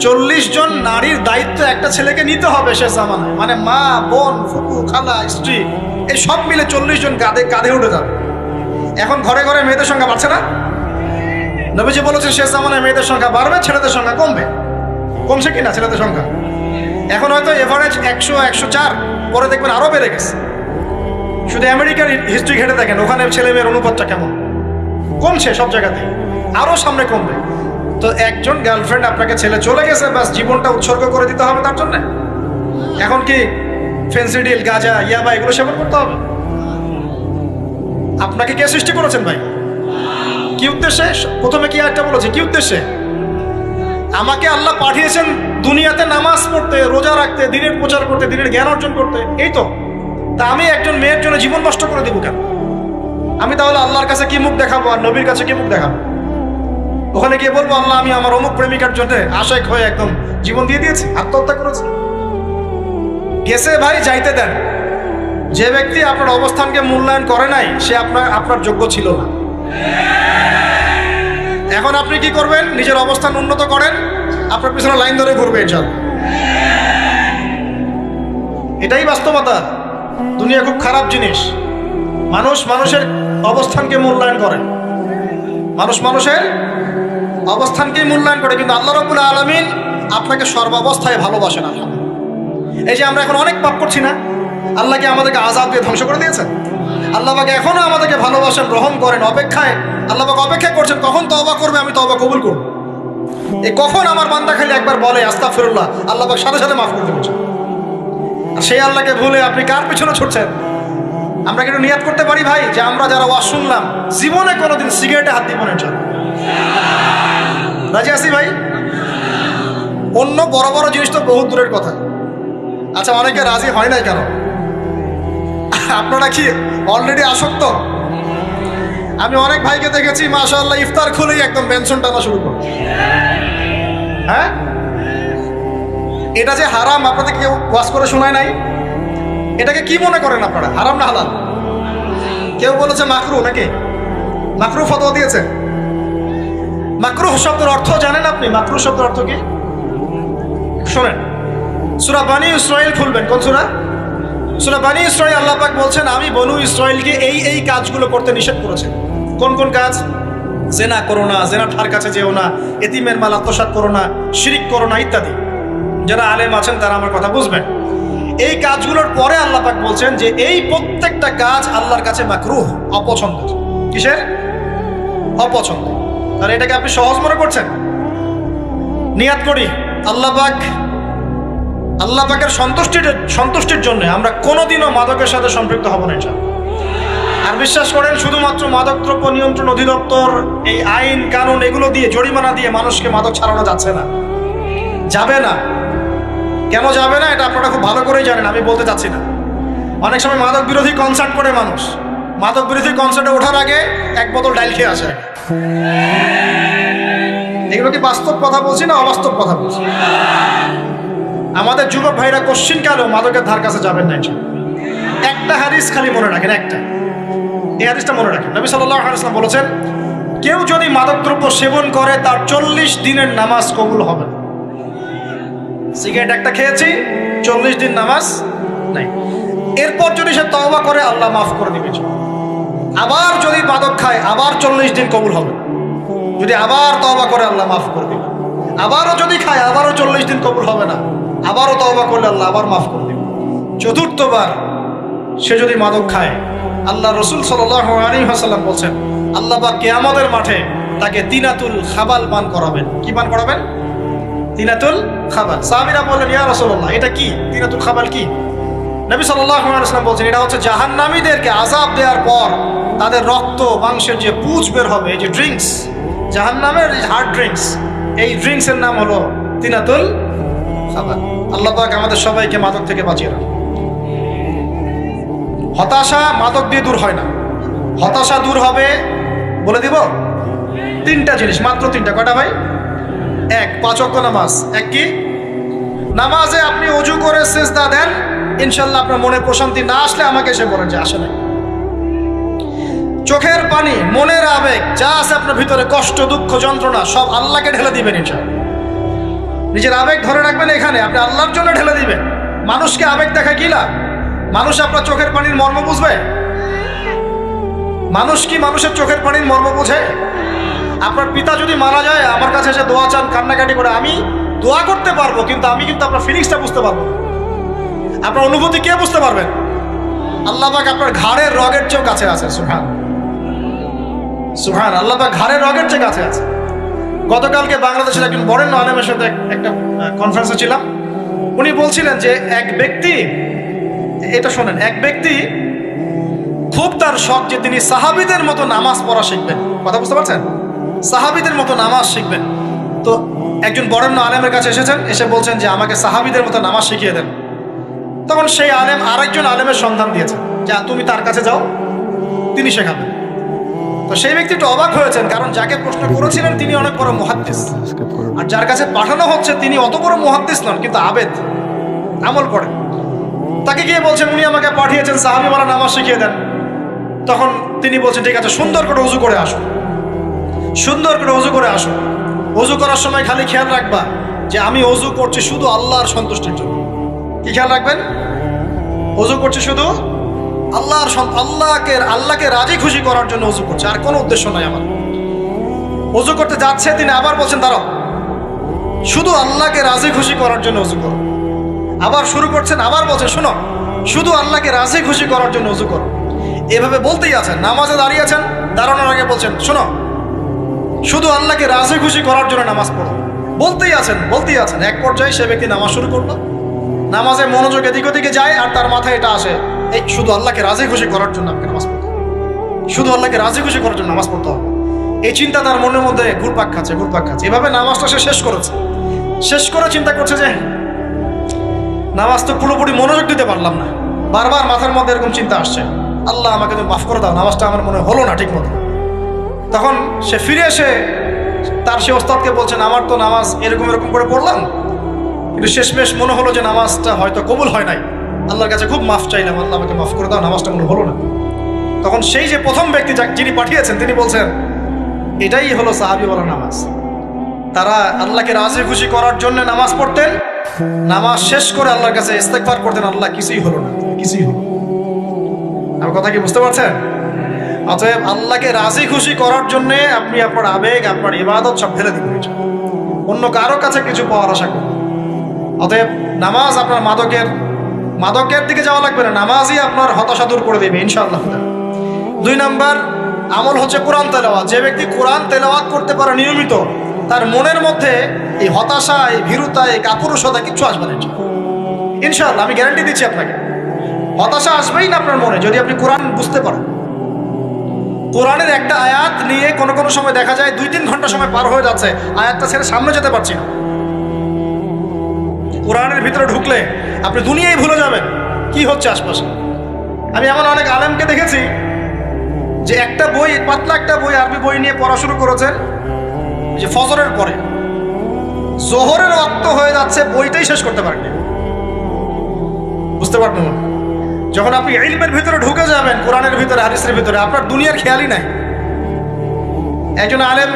40 জন নারীর দায়িত্ব একটা ছেলেকে নিতে হবে সে জামানায়, মানে মা, বোন, ফুপু, খালা, স্ত্রী, এই সব মিলে 40 জন কাঁধে উঠে যাবে। এখন ঘরে ঘরে মেয়েদের সংখ্যা বাড়ছে না? নবীজি বলেছেন শেষ জামানায় মেয়েদের সংখ্যা বাড়বে, ছেলেদের সংখ্যা কমবে। কমছে কিনা ছেলেদের সংখ্যা? এখন হয়তো এভারেজ 100, 104, পরে দেখবেন আরো বেড়ে গেছে। শুধু আমেরিকার হিস্ট্রি ঘেটে দেখেন, ওখানে ছেলে মেয়ের অনুপাতটা কেমন? কমছে সব জায়গাতে, আরো সামনে কমবে। তো একজন গার্লফ্রেন্ড আপনাকে ছেলে চলে গেছে, ব্যাস জীবনটা উৎসর্গ করে দিতে হবে তার জন্য? এখন কি ফেন্সিডিল, গাঁজা, ইয়াবা এগুলো সেবন করতে হবে? আপনাকে কে সৃষ্টি করেছেন ভাই? কি উদ্দেশ্যে? প্রথমে কি একটা বলেছে, কি উদ্দেশ্যে? আমাকে আল্লাহ পাঠিয়েছেন দুনিয়াতে নামাজ পড়তে, রোজা রাখতে, দিনের প্রচার করতে, দিনের জ্ঞান অর্জন করতে, এই তো। তা আমি একজন মেয়ের জন্য জীবন নষ্ট করে দিব কেন? আমি তাহলে আল্লাহর কাছে কি মুখ দেখাবো, আর নবীর কাছে কি মুখ দেখাবো? ওখানে গিয়ে বলবো আল্লাহ আমি আমার অমুক প্রেমিকার জন্য আশেক হয়ে একদম জীবন দিয়ে দিয়েছি, আত্মহত্যা করেছি? গেছে ভাই, যাইতে দেন। যে ব্যক্তি আপনার অবস্থানকে মূল্যায়ন করে নাই, সে আপনার যোগ্য ছিল না। এখন আপনি কি করবেন? নিজের অবস্থান উন্নত করেন, আপনার পিছনে লাইন ধরে ঘুরবে ইনশাআল্লাহ। এটাই বাস্তবতা। দুনিয়া খুব খারাপ জিনিস। মানুষ মানুষের অবস্থানকে মূল্যায়ন করে, মানুষ মানুষের অবস্থানকে মূল্যায়ন করে, কিন্তু আল্লাহ রাব্বুল আলামিন আপনাকে সর্বাবস্থায় ভালোবাসেন। আলহামদুলিল্লাহ। এই যে আমরা এখন অনেক পাপ করছি না, আল্লাহকে আমাদেরকে আযাব দিয়ে ধ্বংস করে দিয়েছেন। আল্লাহ পাক এখনো আমাদেরকে ভালোবাসেন, রহম করেন, অপেক্ষায়। আল্লাহ পাক অপেক্ষা করছেন কখন তওবা করবে, আমি তওবা কবুল করব। এই কখন আমার বান্দা খালি একবার বলে আস্তাগফিরুল্লাহ, আল্লাহ পাক সাথে সাথে মাফ করে দেবেন। আর সেই আল্লাহকে ভুলে আপনি কার পিছনে ছুটছেন? আমরা কিন্তু নিয়াত করতে পারি ভাই যে আমরা যারা ওয়াজ শুনলাম, জীবনে কোনোদিন সিগারেটে হাত দিব না। রাজি আছি ভাই? অন্য বড় বড় জিনিস তো বহু দূরের কথা। আচ্ছা, অনেকে রাজি হয় নাই কেন? আপনারা কি অলরেডি আসক্ত? আমি অনেক ভাইকে দেখেছি মাশাআল্লাহ ইফতার খুলেই একদম পেনশন টানা শুরু করে। হ্যাঁ, এটা যে হারাম আপনাদের কেউ ওয়াজ করে শোনায় নাই? এটাকে কি মনে করেন আপনারা, হারাম না হালাল? কেউ বলেছে মাকরু, নাকি মাকরু ফতোয়া দিয়েছে? মাকরুহ শব্দের অর্থ জানেন আপনি? মাকরুহ শব্দের অর্থ কি? শোনেন, সূরা বনী ইসরাইল খুলবেন। কোন সূরা? সূরা বনী ইসরাইল। আল্লাহ পাক বলছেন আমি বনু ইসরাইলকে এই কাজগুলো করতে নিষেধ করেছেন। কোন কোন কাজ? জেনা করো না, জেনা ঠার কাছে যেও না, এতিমের মাল আত্মসাৎ করো না, শিরিক করো না ইত্যাদি। যারা আলেম আছেন তারা আমার কথা বুঝবেন। এই কাজগুলোর পরে আল্লাহ পাক বলছেন যে এই প্রত্যেকটা কাজ আল্লাহর কাছে মাকরুহ, অপছন্দের। কিসের? অপছন্দ। তাহলে এটাকে আপনি সহজ মনে করছেন? নিয়াত করি আল্লাহ পাকের সন্তুষ্টির জন্য আমরা কোনোদিনও মাদকের সাথে সম্পৃক্ত হব না ইনশাআল্লাহ। আর বিশ্বাস করেন, শুধুমাত্র মাদকদ্রব্য নিয়ন্ত্রণ অধিদপ্তর এই আইন কানুন এগুলো দিয়ে, জরিমানা দিয়ে মানুষকে মাদক ছাড়ানো যাচ্ছে না, যাবে না। কেন যাবে না এটা আপনারা খুব ভালো করেই জানেন, আমি বলতে চাচ্ছি না। অনেক সময় মাদক বিরোধী কনসার্ট করে মানুষ, মাদক বিরোধী কনসার্টে ওঠার আগে এক বোতল ডাইল খেয়ে আসে। এগুলো কি বাস্তব কথা বলছি না অবাস্তব কথা বলছি? আমাদের যুবক ভাইরা কোশ্চিন কালেও মাদকের ধার কাছে যাবেন না। একটা হাদিস খালি মনে রাখেন, একটা, এই হাদিসটা মনে রাখেন। নবী সাল্লাল্লাহু আলাইহি ওয়াসাল্লাম বলেছেন, কেউ যদি মাদকদ্রব্য সেবন করে তার 40 দিনের নামাজ কবুল হবে না। সিগারেট একটা খেয়েছি, 40 দিন নামাজ নাই। এরপর যদি সে তওবা করে আল্লাহ মাফ করে দিবে। আবার যদি মাদক খায় আবার 40 দিন কবুল হবে। যদি আবার তওবা করে আল্লাহ মাফ করে দিবে। আবারও যদি খায় আবারও 40 দিন কবুল হবে না। আবারও তওবা করলে আল্লাহ আবার মাফ করে দিবে। চতুর্থবার সে যদি মাদক খায়, আল্লাহ রাসূল সাল্লাল্লাহু আলাইহি ওয়াসাল্লাম বলছেন আল্লাহ পাক কিয়ামতের মাঠে তাকে তিনাতুল খাবাল পান করাবেন। কি পান করাবেন? তিনাতুল খাবাল। সাহাবীরা বললেন, ইয়া রাসূলুল্লাহ, এটা কি তিনাতুল খাবাল? কি? নবী সাল্লাল্লাহু আলাইহি ওয়াসাল্লাম বলছেন এটা হচ্ছে জাহান্নামীদেরকে আযাব দেওয়ার পর তাদের রক্ত মাংসের যে পুঁজ বের হবে, এই যে ড্রিঙ্কস, জাহান্নামের হার্ড ড্রিঙ্কস, এই ড্রিঙ্কসের নাম হলো তিনাতুল খাবাল। আল্লাহ পাক আমাদের সবাইকে মাদক থেকে বাঁচিয়ে রাখুন। হতাশা মাদক দিয়ে দূর হয় না। হতাশা দূর হবে, বলে দিব, 3টা জিনিস, মাত্র 3টা। কয়টা ভাই? 1, 5 ওয়াক্ত নামাজ। এক কি? নামাজে আপনি ওযু করে সিজদা দেন, ইনশাআল্লাহ আপনার মনে প্রশান্তি না আসলে আমাকে এসে বলেন যে আসে না। চোখের পানি, মনের আবেগ যা আছে আপনার ভিতরে, কষ্ট, দুঃখ, যন্ত্রণা সব আল্লাহকে ঢেলে দিবেন ইনশাআল্লাহ। নিজের আবেগ ধরে রাখবেন এখানে, আপনি আল্লাহর জন্য ঢেলে দিবেন। মানুষকে আবেগ দেখা কি লাভ? মানুষ আপনার চোখের পানির মর্ম বুঝবে? মানুষ কি মানুষের চোখের পানির মর্ম বোঝে? আপনার পিতা যদি মারা যায়, আমার কাছে এসে দোয়া চান, কান্নাকাটি করে, আমি দোয়া করতে পারবো, কিন্তু আমি কিন্তু আপনার ফিলিংসটা বুঝতে পারবো। আপনার অনুভূতি কে বুঝতে পারবেন? আল্লাহ পাক আপনার ঘাড়ের রগের চেয়েও কাছে আছে। সুবহান, আল্লাহ পাক ঘাড়ের রগের চেয়ে কাছে আছে। গতকালকে বাংলাদেশের একজন বরেণ্য আলেমের সাথে একটা কনফারেন্সে ছিলাম। উনি বলছিলেন যে এক ব্যক্তি, এটা শোনেন, এক ব্যক্তি খুব তার শখ যে তিনি সাহাবীদের মতো নামাজ পড়া শিখবেন। কথা বুঝতে পারছেন? সাহাবীদের মতো নামাজ শিখবেন। তো একজন বরেণ্য আলেমের কাছে এসেছেন, এসে বলছেন যে আমাকে সাহাবীদের মতো নামাজ শিখিয়ে দেন। তখন সেই আলেম আরেকজন আলেমের সন্ধান দিয়েছেন যে তুমি তার কাছে যাও, তিনি শেখাবেন। তো সেই ব্যক্তি একটু অবাক হয়েছেন, কারণ যাকে প্রশ্ন করেছিলেন তিনি অনেক বড় মুহাদ্দিস, আর যার কাছে পাঠানো হচ্ছে তিনি অত বড় মুহাদ্দিস নন, কিন্তু আবেদ, আমল করে। তাকে গিয়ে বলছেন উনি আমাকে পাঠিয়েছেন সাহাবী মারা নামাজ শিখিয়ে দেন। তখন তিনি বলছেন ঠিক আছে, সুন্দর করে ওযু করে আসো, সুন্দর করে ওযু করে আসো। ওযু করার সময় খালি খেয়াল রাখবা যে আমি ওযু করছি শুধু আল্লাহর সন্তুষ্টির জন্য। কি খেয়াল রাখবেন? ওযু করছি শুধু আল্লাহকে রাজি খুশি করার জন্য ওযু করছে, আর কোনো উদ্দেশ্য নাই আমার। ওযু করতে যাচ্ছে, তিনি আবার বলছেন দাঁড়াও, শুধু আল্লাহকে রাজি খুশি করার জন্য ওযু করো। আবার শুরু করছেন, আবার বলছেন শোনো, শুধু আল্লাহকে রাজি খুশি করার জন্য ওযু করো। এভাবে বলতেই আছেন। নামাজে দাঁড়িয়েছেন, দাঁড়ানোর আগে বলছেন শোনো, শুধু আল্লাহকে রাজি খুশি করার জন্য নামাজ পড়ো। বলতেই আছেন। এক পর্যায়ে সে ব্যক্তি নামাজ শুরু করলো। নামাজে মনোযোগ এদিক ওদিকে যায়, আর তার মাথায় এটা আসে, এই শুধু আল্লাহকে রাজি খুশি করার জন্য আমাকে নামাজ পড়তে হবে, শুধু আল্লাহকে রাজি খুশি করার জন্য নামাজ পড়তে হবে। এই চিন্তা তার মনের মধ্যে ঘুরপাক খাচ্ছে। এভাবে নামাজটা সে শেষ করে চিন্তা করছে যে নামাজ তো পুরোপুরি মনোযোগ দিতে পারলাম না। বারবার মাথার মধ্যে এরকম চিন্তা আসছে, আল্লাহ আমাকে তুমি মাফ করে দাও, নামাজটা আমার মনে হলো না ঠিক মতো। তখন সে ফিরে এসে তার সে ওস্তাদকে বলছেন আমার তো নামাজ এরকম করে পড়লাম, কিন্তু শেষমেশ মনে হলো যে নামাজটা হয়তো কবুল হয় নাই, আল্লাহর কাছে খুব মাফ চাইলাম, আল্লাহ আমাকে মাফ করে দাও, নামাজটা মনে হলো না। তখন সেই যে প্রথম ব্যক্তি যিনি পাঠিয়েছেন তিনি বলছেন এটাই হলো সাহাবী বলা নামাজ। তারা আল্লাহকে রাজি খুশি করার জন্য নামাজ পড়তেন, নামাজ শেষ করে আল্লাহর কাছে ইস্তেগফার করতেন, আল্লাহ কিছুই হলো না, কিছুই হলো। আমার কথা কি বুঝতে পারছেন? অতএব আল্লাহকে রাজি খুশি করার জন্য আপনি আপনার আবেগ, আপনার ইবাদত সব ফেলে দিবেন, অন্য কারো কাছে কিছু পাওয়ার আশা করুন। অতএব নামাজ আপনার মাদকের দিকে যাওয়া লাগবে না, নামাজই আপনার হতাশা দূর করে দেবে ইনশাআল্লাহ। 2 নাম্বার আমল হচ্ছে কোরআন তেলাওয়াত। যে ব্যক্তি কোরআন তেলাওয়াত করতে পারে নিয়মিত, তার মনের মধ্যে এই হতাশা, এই ভীরুতা, এই কাপুরুষতা কিচ্ছু আসবে না ইনশাআল্লাহ। আমি গ্যারান্টি দিচ্ছি আপনাকে, হতাশা আসবেই না আপনার মনে যদি আপনি কোরআন বুঝতে পারেন। কোরআনের একটা আয়াত নিয়ে কোনো সময় দেখা যায় 2-3 ঘন্টা সময় পার হয়ে যাচ্ছে, আয়াতটা ছেড়ে সামনে যেতে পারছি না। কোরআনের ভিতরে ঢুকলে আপনি দুনিয়ায় ভুলে যাবেন কি হচ্ছে আশপাশে। আমি এমন অনেক আলেমকে দেখেছি যে একটা বই, পাতলা একটা বই, আরবি বই নিয়ে পড়া শুরু করেছেন, যে ফজরের পরে জোহরের ওয়াক্ত হয়ে যাচ্ছে, বইটাই শেষ করতে পারেননি। বুঝতে পারবেন না? যখন আপনি ইলমের ভিতরে ঢুকে যাবেন, কোরআনের ভিতরে, হাদিসের ভিতরে, আপনার দুনিয়ার খেয়ালই নাই। একজন আলেম,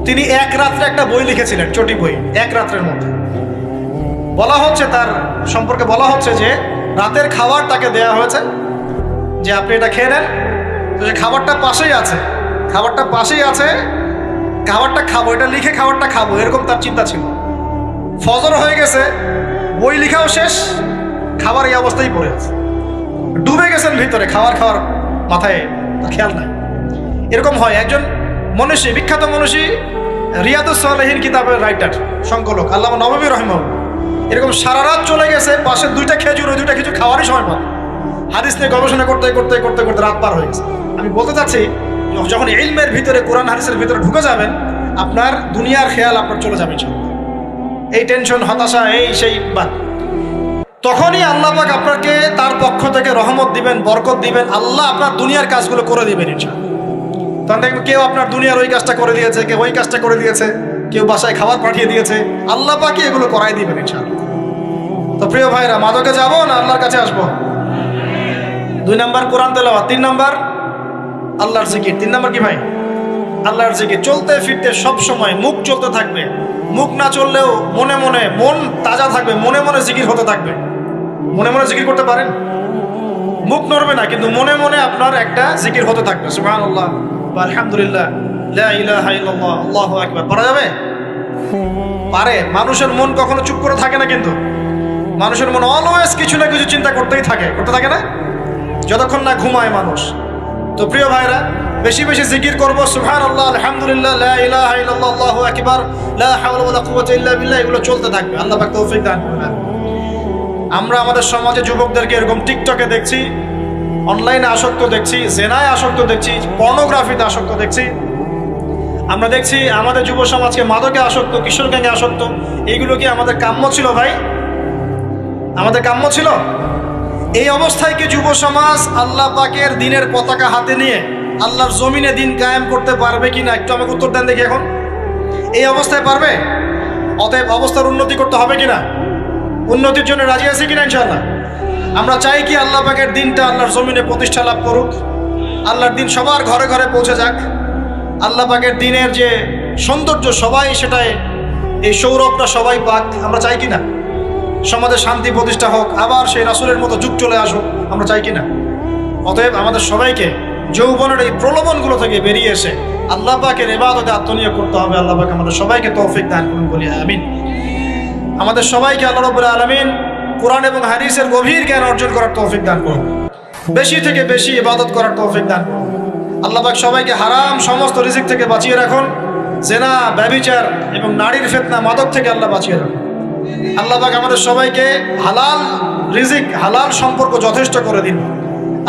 তিনি এক রাত্রে একটা বই লিখেছিলেন, চটি বই, এক রাত্রের মধ্যে। বলা হচ্ছে, তার সম্পর্কে বলা হচ্ছে যে রাতের খাবার তাকে দেয়া হয়েছে, যে আপনি এটা খেয়ে নেন। তো যে খাবারটা পাশেই আছে, খাবারটা খাবো, এটা লিখে খাবারটা খাবো, এরকম তার চিন্তা ছিল। ফজর হয়ে গেছে, বই লিখাও শেষ, খাবার এই অবস্থায় পড়ে আছে, ডুবে গেছেন ভিতরে, খাওয়ার মাথায় খেয়াল নাই। এরকম হয়। একজন মনীষী, বিখ্যাত মনীষী, রিয়াদুস সালেহীন কিতাবের রাইটার, সংকলক আল্লামা নববী রাহিমাহুল্লাহ, এরকম সারা রাত চলে গেছে, পাশে 2টা খেজুর, ওই 2টা খেজুর খাওয়ারই সময় পান, হাদিস নিয়ে গবেষণা করতে রাত পার হয়ে গেছে। আমি বলতে চাচ্ছি, যখন ইলমের ভিতরে, কোরআন হাদিসের ভিতরে ঢুকে যাবেন, আপনার দুনিয়ার খেয়াল আপনার চলে যাবে, এই টেনশন, হতাশা, এই সেই বাদ। তখনই আল্লাহ পাক আপনাকে তার পক্ষ থেকে রহমত দিবেন, বরকত দিবেন, আল্লাহ আপনার দুনিয়ার কাজগুলো করে দিবেন ইনশাআল্লাহ। তখন দেখবেন কেউ আপনার দুনিয়ার ওই কাজটা করে দিয়েছে, কেউ ওই কাজটা করে দিয়েছে, কেউ বাসায় খাবার পাঠিয়ে দিয়েছে, আল্লাহ পাকই এগুলো করাই দিবেন ইনশাআল্লাহ। তো প্রিয় ভাইরা, মাদকে যাবো না আল্লাহর কাছে আসবো? 2 নাম্বার কোরআন তেলাওয়াত, 3 নাম্বার আল্লাহর জিকির। 3 নাম্বার কি ভাই? আল্লাহর জিকির। চলতে ফিরতে সব সময় মুখ চলতে থাকবে, মুখ না চললেও মনে মনে মন তাজা থাকবে, মনে মনে জিকির হতে থাকবে। মনে মনে জিকির করতে পারেন? মুখ নড়বে না, কিন্তু মনে মনে আপনার একটা জিকির হতে থাকবে, সুবহানাল্লাহ বা আলহামদুলিল্লাহ, লা ইলাহা ইল্লাল্লাহ, আল্লাহু আকবার। পারা যাবে? পারে। মানুষের মন কখনো চুপ করে থাকে না, কিন্তু মানুষের মন অলওয়েজ কিছু না কিছু চিন্তা করতে থাকে না, যতক্ষণ না ঘুমায় মানুষ। তো প্রিয় ভাইরা, বেশি বেশি জিকির করব, সুবহানাল্লাহ, আলহামদুলিল্লাহ, লা ইলাহা ইল্লাল্লাহ, আল্লাহু আকবার, লা হাওলা ওয়ালা কুওয়াতা ইল্লা বিল্লাহ, এগুলো চলতে থাকবে। আল্লাহ পাক তৌফিক দান করুন। আমরা আমাদের সমাজে যুবকদেরকে এরকম টিকটকে দেখছি, অনলাইনে আসক্ত দেখছি, জেনায় আসক্ত দেখছি, পর্নোগ্রাফিতে আসক্ত দেখছি। আমরা দেখছি আমাদের যুব সমাজকে মাদকে আসক্ত, কিশোর গ্যাংয়ে আসক্ত। এইগুলো কি আমাদের কাম্য ছিল ভাই? আমাদের কাম্য ছিল? এই অবস্থায় কি যুব সমাজ আল্লাহ পাকের দিনের পতাকা হাতে নিয়ে আল্লাহর জমিনে দিন কায়েম করতে পারবে কিনা, একটু আমাকে উত্তর দেন দেখি। এখন এই অবস্থায় পারবে? অতএব অবস্থার উন্নতি করতে হবে কিনা? উন্নতির জন্য রাজি আছি কিনা ইনশাআল্লাহ? আমরা চাই কি আল্লাহ পাকের দিনটা আল্লাহর জমিনে প্রতিষ্ঠা লাভ করুক, আল্লাহর দিন সবার ঘরে ঘরে পৌঁছে যাক, আল্লাহ পাকের দিনের যে সৌন্দর্য সবাই সেটাই, এই সৌরভটা সবাই পাক। আমরা চাই কিনা? সমাজে শান্তি প্রতিষ্ঠা হোক, আবার সেই রাসূলের মতো যুগ চলে আসুক, আমরা চাই কিনা? অতএব আমাদের সবাইকে যৌবনের এই প্রলোভনগুলো থেকে বেরিয়ে এসে আল্লাহ পাকের ইবাদতে আত্মনিয়োগ করতে হবে। আল্লাহ পাক আমাদের সবাইকে তৌফিক দান করুন, বলি আমিন। আমাদের সবাইকে আল্লাহ রাব্বুল আলামিন কোরআন এবং হাদিসের গভীর জ্ঞান অর্জন করার তৌফিক দান করুন, বেশি থেকে বেশি ইবাদত করার তৌফিক দান করুন। আল্লাহ পাক সবাইকে হারাম সমস্ত রিজিক থেকে বাঁচিয়ে রাখুন, জেনা, ব্যভিচার এবং নারীর ফিতনা, মাদক থেকে আল্লাহ বাঁচিয়ে রাখুন। আল্লাহ পাক আমাদের সবাইকে হালাল রিজিক, হালাল সম্পর্ক যথেষ্ট করে দিন।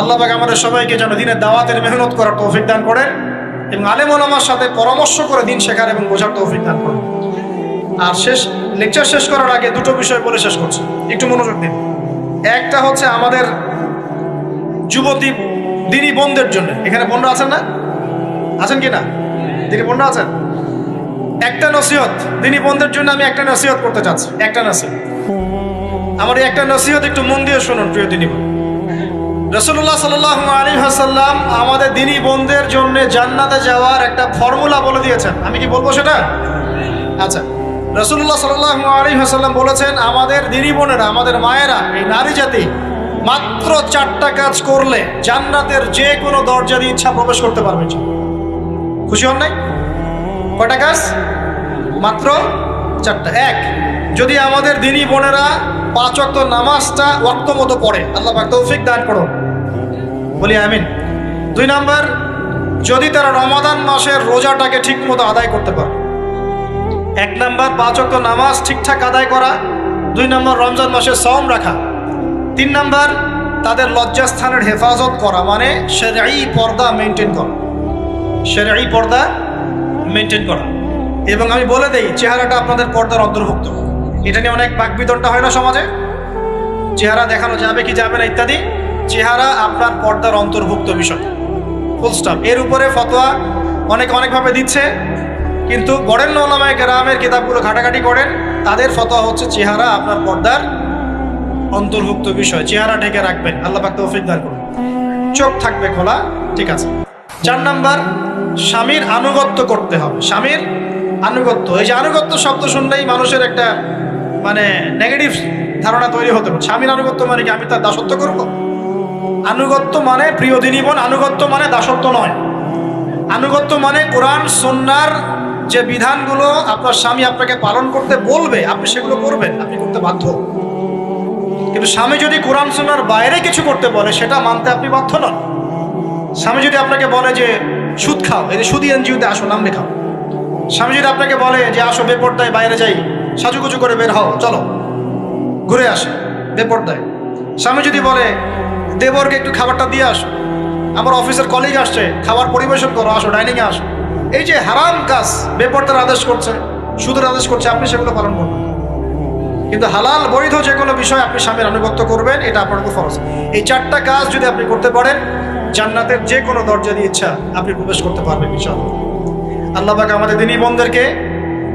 আল্লাহ পাক আমাদের সবাইকে যেন দিনের দাওয়াতের মেহনত করার তৌফিক দান করেন এবং আলেম ওলামার সাথে পরামর্শ করে দিন শেখার এবং বোঝার তৌফিক দান করেন। আর লেকচার শেষ করার আগে 2টো বিষয় বলে শেষ করছি, একটু মনোযোগ দিন। একটা হচ্ছে আমাদের যুবতী দিনী বোনদের জন্য। এখানে বোনরা আছেন না? আছেন কি না? দিনী বোনরা আছেন? একটা নসিহত দিনী বোনদের জন্য আমি একটা নসিহত করতে চাচ্ছি, একটা নসিহত। আমার এই একটা নসিহত একটু মন দিয়ে শুনুন প্রিয় দিনী বোন। রাসূলুল্লাহ সাল্লাল্লাহু আলাইহি ওয়াসাল্লাম আমাদের দ্বীনি বোনদের জন্য জান্নাতে যাওয়ার একটা ফর্মুলা বলে দিয়েছেন। আমি কি বলবো সেটা? আচ্ছা, রাসূলুল্লাহ সাল্লাল্লাহু আলাইহি ওয়াসাল্লাম বলেছেন আমাদের দ্বীনি বোনেরা, আমাদের মায়েরা, এই নারী জাতি মাত্র 4টা কাজ করলে জান্নাতের যে কোনো দরজা দিয়ে ইচ্ছা প্রবেশ করতে পারবে। খুশি হন নাই? কয়টা কাজ? মাত্র 4টা। এক, যদি আমাদের দ্বীনি বোনেরা 5 ওয়াক্ত নামাজটা ওয়াক্ত মতো পড়ে, আল্লাহ পাক তৌফিক দান করুন, বলি আমিন। 2 নাম্বার, যদি তারা রমাদান মাসের রোজাটাকে ঠিক মতো আদায় করতে পারে। 1 নাম্বার 5 ওয়াক্ত নামাজ ঠিকঠাক আদায় করা। 2 নাম্বার রমজান মাসে সওম রাখা। 3 নাম্বার তাদের লজ্জাস্থানের হেফাজত করা, মানে শরঈ পর্দা মেনটেন করা, শরঈ পর্দা মেনটেন করা। এবং আমি বলে দেই, চেহারাটা আপনাদের পর্দার অন্তর্ভুক্ত। এটা নিয়ে অনেক বাকবিতণ্ডা হয় না সমাজে, চেহারা দেখানো যাবে কি যাবে না ইত্যাদি। চেহারা আপনার পর্দার অন্তর্ভুক্ত বিষয়, ফুল স্টপ। এর উপরে ফতোয়া অনেকভাবে দিচ্ছে, কিন্তু বরেণ্য উলামায়ে কেরামের কিতাবগুলো ঘাটাঘাটি করেন, তাদের ফতোয়া হচ্ছে চেহারা আপনার পর্দার অন্তর্ভুক্ত বিষয়, চেহারা ঢেকে রাখবেন, আল্লাহ পাক তৌফিক দান করুন। চোখ থাকবে খোলা, ঠিক আছে। 4 নাম্বার, স্বামীর আনুগত্য করতে হবে। স্বামীর আনুগত্য, এই যে আনুগত্য শব্দ শুনলেই মানুষের একটা মানে নেগেটিভ ধারণা তৈরি হতে পারে। স্বামীর আনুগত্য মানে কি আমি তার দাসত্ব করব? আনুগত্য মানে, প্রিয় দ্বীনি বোন, আনুগত্য মানে দাসত্ব নয়। আনুগত্য মানে কোরআন সুন্নাহর যে বিধানগুলো আপনার স্বামী আপনাকে পালন করতে বলবে, আপনি সেগুলো করবেন, আপনি করতে বাধ্য। কিন্তু স্বামী যদি কোরআন সুন্নাহর বাইরে কিছু করতে বলে, সেটা মানতে আপনি বাধ্য নন। স্বামী যদি আপনাকে বলে যে সুদ খাও, এই সুদি এনজিওতে আসো, নাম লেখাও। স্বামী যদি আপনাকে বলে যে আসো বেপরদায় বাইরে যাই, সাজুগুজু করে বের হও, চলো ঘুরে আসে বেপরদায়। স্বামী যদি বলে দেবরকে একটু খাবারটা দিয়ে আসো, আমার অফিসের কলিগ আসছে, খাবার পরিবেশন করো, আসো ডাইনিংয়ে আসো। এই যে হারাম কাজ, বেপরদার আদেশ করছে, সুদের আদেশ করছে, আপনি সেগুলো পালন করবেন। কিন্তু হালাল বৈধ যে কোনো বিষয় আপনি স্বামীর আনুগত্য করবেন, এটা আপনার উপর ফরজ। এই 4টা কাজ যদি আপনি করতে পারেন, জান্নাতের যে কোনো দরজা দিয়ে ইচ্ছা আপনি প্রবেশ করতে পারবেন ইনশাআল্লাহ। আল্লাহ পাক আমাদের দ্বীনি বোনদেরকে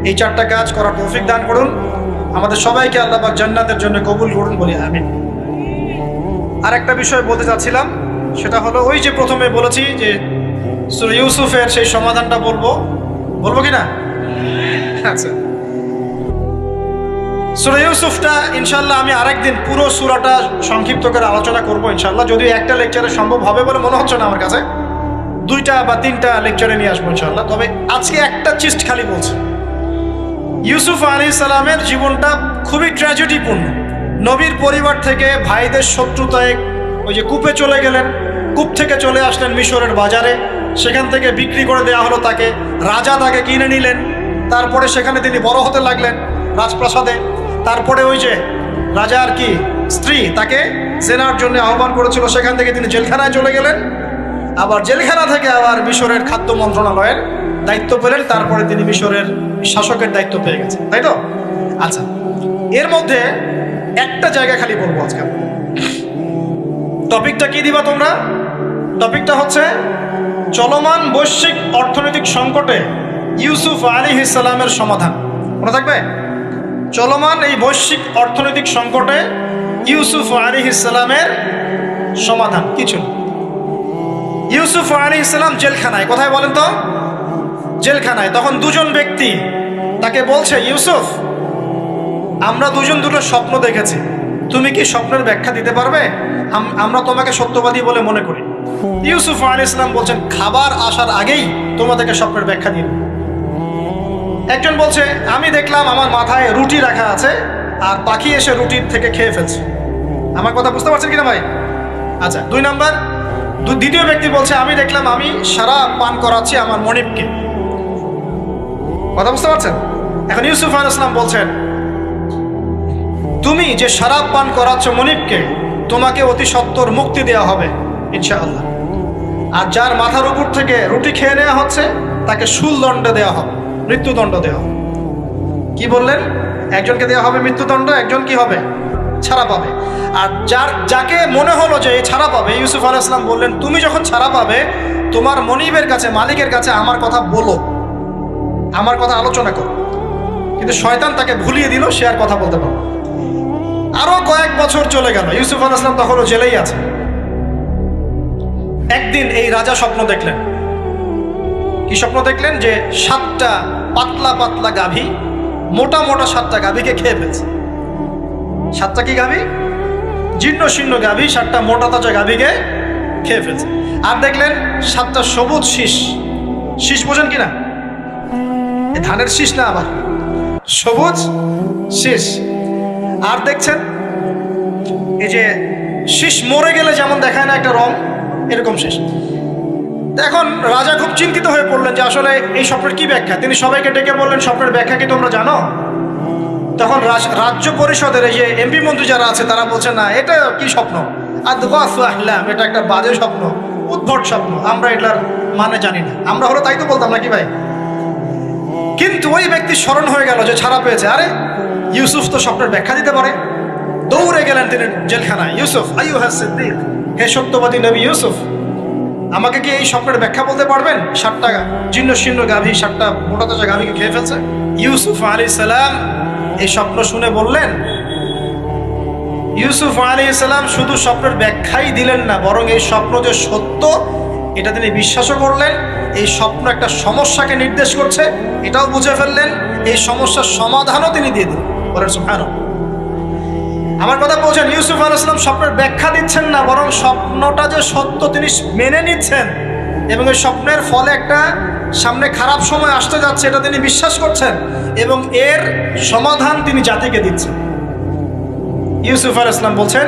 এই 4টা কাজ করার তৌফিক দান করুন। আমাদের সবাইকে আল্লাহ পাক জান্নাতের জন্য কবুল করুন, বলি আমিন। আর একটা বিষয় বলতে চাচ্ছিলাম, সেটা হলো ওই যে প্রথমে বলেছি যে সূরা ইউসুফের সেই সমাধানটা বলবো কি না? আচ্ছা, সূরা ইউসুফটা ইনশাআল্লাহ আমি আরেকদিন পুরো সূরাটা সংক্ষিপ্ত করে আলোচনা করব ইনশাআল্লাহ। যদিও একটা লেকচারে সম্ভব হবে বলে মনে হচ্ছে না আমার কাছে, 2টা বা 3টা লেকচারে নিয়ে আসবো ইনশাআল্লাহ। তবে আজকে একটা চিস্ট খালি বলছি। ইউসুফ আলাইহিস সালামের জীবনটা খুবই ট্র্যাজেডিপূর্ণ। নবীর পরিবার থেকে ভাইদের শত্রুতায় ওই যে কূপে চলে গেলেন, কূপ থেকে চলে আসলেন মিশরের বাজারে, সেখান থেকে বিক্রি করে দেওয়া হলো তাকে, রাজা তাকে কিনে নিলেন। তারপরে সেখানে তিনি বড় হতে লাগলেন রাজপ্রাসাদে। তারপরে ওই যে রাজার কি স্ত্রী তাকে জেনার জন্য আহ্বান করেছিল, সেখান থেকে তিনি জেলখানায় চলে গেলেন। আবার জেলখানা থেকে আবার মিশরের খাদ্য মন্ত্রণালয়ের দায়িত্ব পেলেন। তারপরে তিনি মিশরের শাসকের দায়িত্ব পেয়ে গেছেন, তাই তো? আচ্ছা, এর মধ্যে একটা জায়গা খালি বলবো আজকে। টপিকটা কি দিবা তোমরা? টপিকটা হচ্ছে চলমান বৈশ্বিক অর্থনৈতিক সংকটে ইউসুফ আলাইহিস সালামের সমাধান। মনে থাকবে? চলমান এই বৈশ্বিক অর্থনৈতিক সংকটে ইউসুফ আলাইহিস সালামের সমাধান কিছু। ইউসুফ আলাইহিস সালাম জেলখানায়, কোথায় বলেন তো? জেলখানায়। তখন 2জন ব্যক্তি তাকে বলছে, ইউসুফ, আমরা 2জন দুটো স্বপ্ন দেখেছি, তুমি কি স্বপ্নের ব্যাখ্যা দিতে পারবে? আমরা তোমাকে সত্যবাদী বলে মনে করি। ইউসুফ আলাইহিস সালাম বলছেন, খাবার আসার আগেই তোমাদেরকে স্বপ্নের ব্যাখ্যা দিন। একজন বলছে, আমি দেখলাম আমার মাথায় রুটি রাখা আছে, আর পাখি এসে রুটির থেকে খেয়ে ফেলছে। আমার কথা বুঝতে পারছেন কিনা ভাই? আচ্ছা, 2 নাম্বার, দ্বিতীয় ব্যক্তি বলছে, আমি দেখলাম আমি শরাব পান করাচ্ছি আমার মনিবকে। কথা বুঝতে পারছেন? এখন ইউসুফ আলাইহিস সালাম বলছেন, তুমি যে শরাব পান করাচ্ছ মনিবকে, তোমাকে অতি সত্বর মুক্তি দেওয়া হবে ইনশাআল্লাহ। আর যার মাথার উপর থেকে রুটি খেয়ে নেওয়া হচ্ছে, তাকে শুলদণ্ড দেওয়া হবে, মৃত্যুদণ্ড দেওয়া হবে। কি বললেন? একজনকে দেওয়া হবে মৃত্যুদণ্ড, একজন কি হবে? ছাড়া পাবে। আর যাকে মনে হলো যে এই ছাড়া পাবে, ইউসুফ আলাইহিস সালাম বললেন, তুমি যখন ছাড়া পাবে, তোমার মনিবের কাছে, মালিকের কাছে আমার কথা বলো, আমার কথা আলোচনা করো। কিন্তু শয়তান তাকে ভুলিয়ে দিল, সে আর কথা বলতে পারল। আরো কয়েক বছর চলে গেল, ইউসুফ আলাইহিস সালাম তখনও জেলেই আছে। একদিন এই রাজা স্বপ্ন দেখলেন। কি স্বপ্ন দেখলেন? যে 7টা পাতলা পাতলা গাভী, মোটা মোটা 7টা গাভীকে খেয়ে ফেলছে। 7টা কি গাভী? জীর্ণ শীর্ণ গাভী 7টা মোটা তাজা গাভীকে খেয়ে ফেলছে। আর দেখলেন 7টা সবুজ শীষ। শীষ বোঝেন কিনা? ধানের শীষ না, আবার সবুজ শীষ। আর দেখছেন এই যে শীষ মরে গেলে যেমন দেখায় না একটা রং, এরকম শীষ। এখন রাজা খুব চিন্তিত হয়ে পড়লেন যে আসলে এই স্বপ্নের কি ব্যাখ্যা। তিনি সবাইকে ডেকে বললেন, স্বপ্নের ব্যাখ্যা কি তোমরা জানো? তখন রাজ্য পরিষদের এই যে এমপি মন্ত্রী যারা আছে তারা বলছে, না এটা কি স্বপ্ন, এটা একটা বাজে স্বপ্ন, উদ্ভট স্বপ্ন, আমরা এটার মানে জানি না। আমরা হলো তাই তো বলতাম নাকি ভাই? কিন্তু ওই ব্যক্তি স্মরণ হয়ে গেল যে ছাড়া পেয়েছে, আরে ইউসুফ তো স্বপ্নের ব্যাখ্যা দিতে পারে। দৌড়ে গেলেন তিনি জেলখানায়। ইউসুফ আইয়ুহা সিদ্দিক, হে সত্যবাদী নবী ইউসুফ, আমাকে কি এই স্বপ্নের ব্যাখ্যা বলতে পারবেন? 7টা জীর্ণ শীর্ণ গাভী 7টা মোটা তাজা গাভীকে খেয়ে ফেলছে। ইউসুফ আলাইহিস সালাম এই স্বপ্ন শুনে বললেন, ইউসুফ আলাইহিস সালাম শুধু স্বপ্নের ব্যাখ্যাই দিলেন না, বরং এই স্বপ্ন যে সত্য এটা তিনি বিশ্বাসও করলেন। এই স্বপ্ন একটা সমস্যাকে নির্দেশ করছে এটাও বুঝে ফেললেন। এই সমস্যার সমাধানও তিনি দিয়ে দিলেন। বলেন সুবহানাল্লাহ। আমার কথা বলছেন, ইউসুফ আলাইহিস সালাম স্বপ্নের ব্যাখ্যা দিচ্ছেন না, বরং স্বপ্নটা যে সত্য তিনি মেনে নিচ্ছেন এবং এই স্বপ্নের ফলে একটা সামনে খারাপ সময় আসতে যাচ্ছে এটা তিনি বিশ্বাস করছেন এবং এর সমাধান তিনি জাতিকে দিচ্ছেন। ইউসুফ আলাইহিস সালাম বলছেন,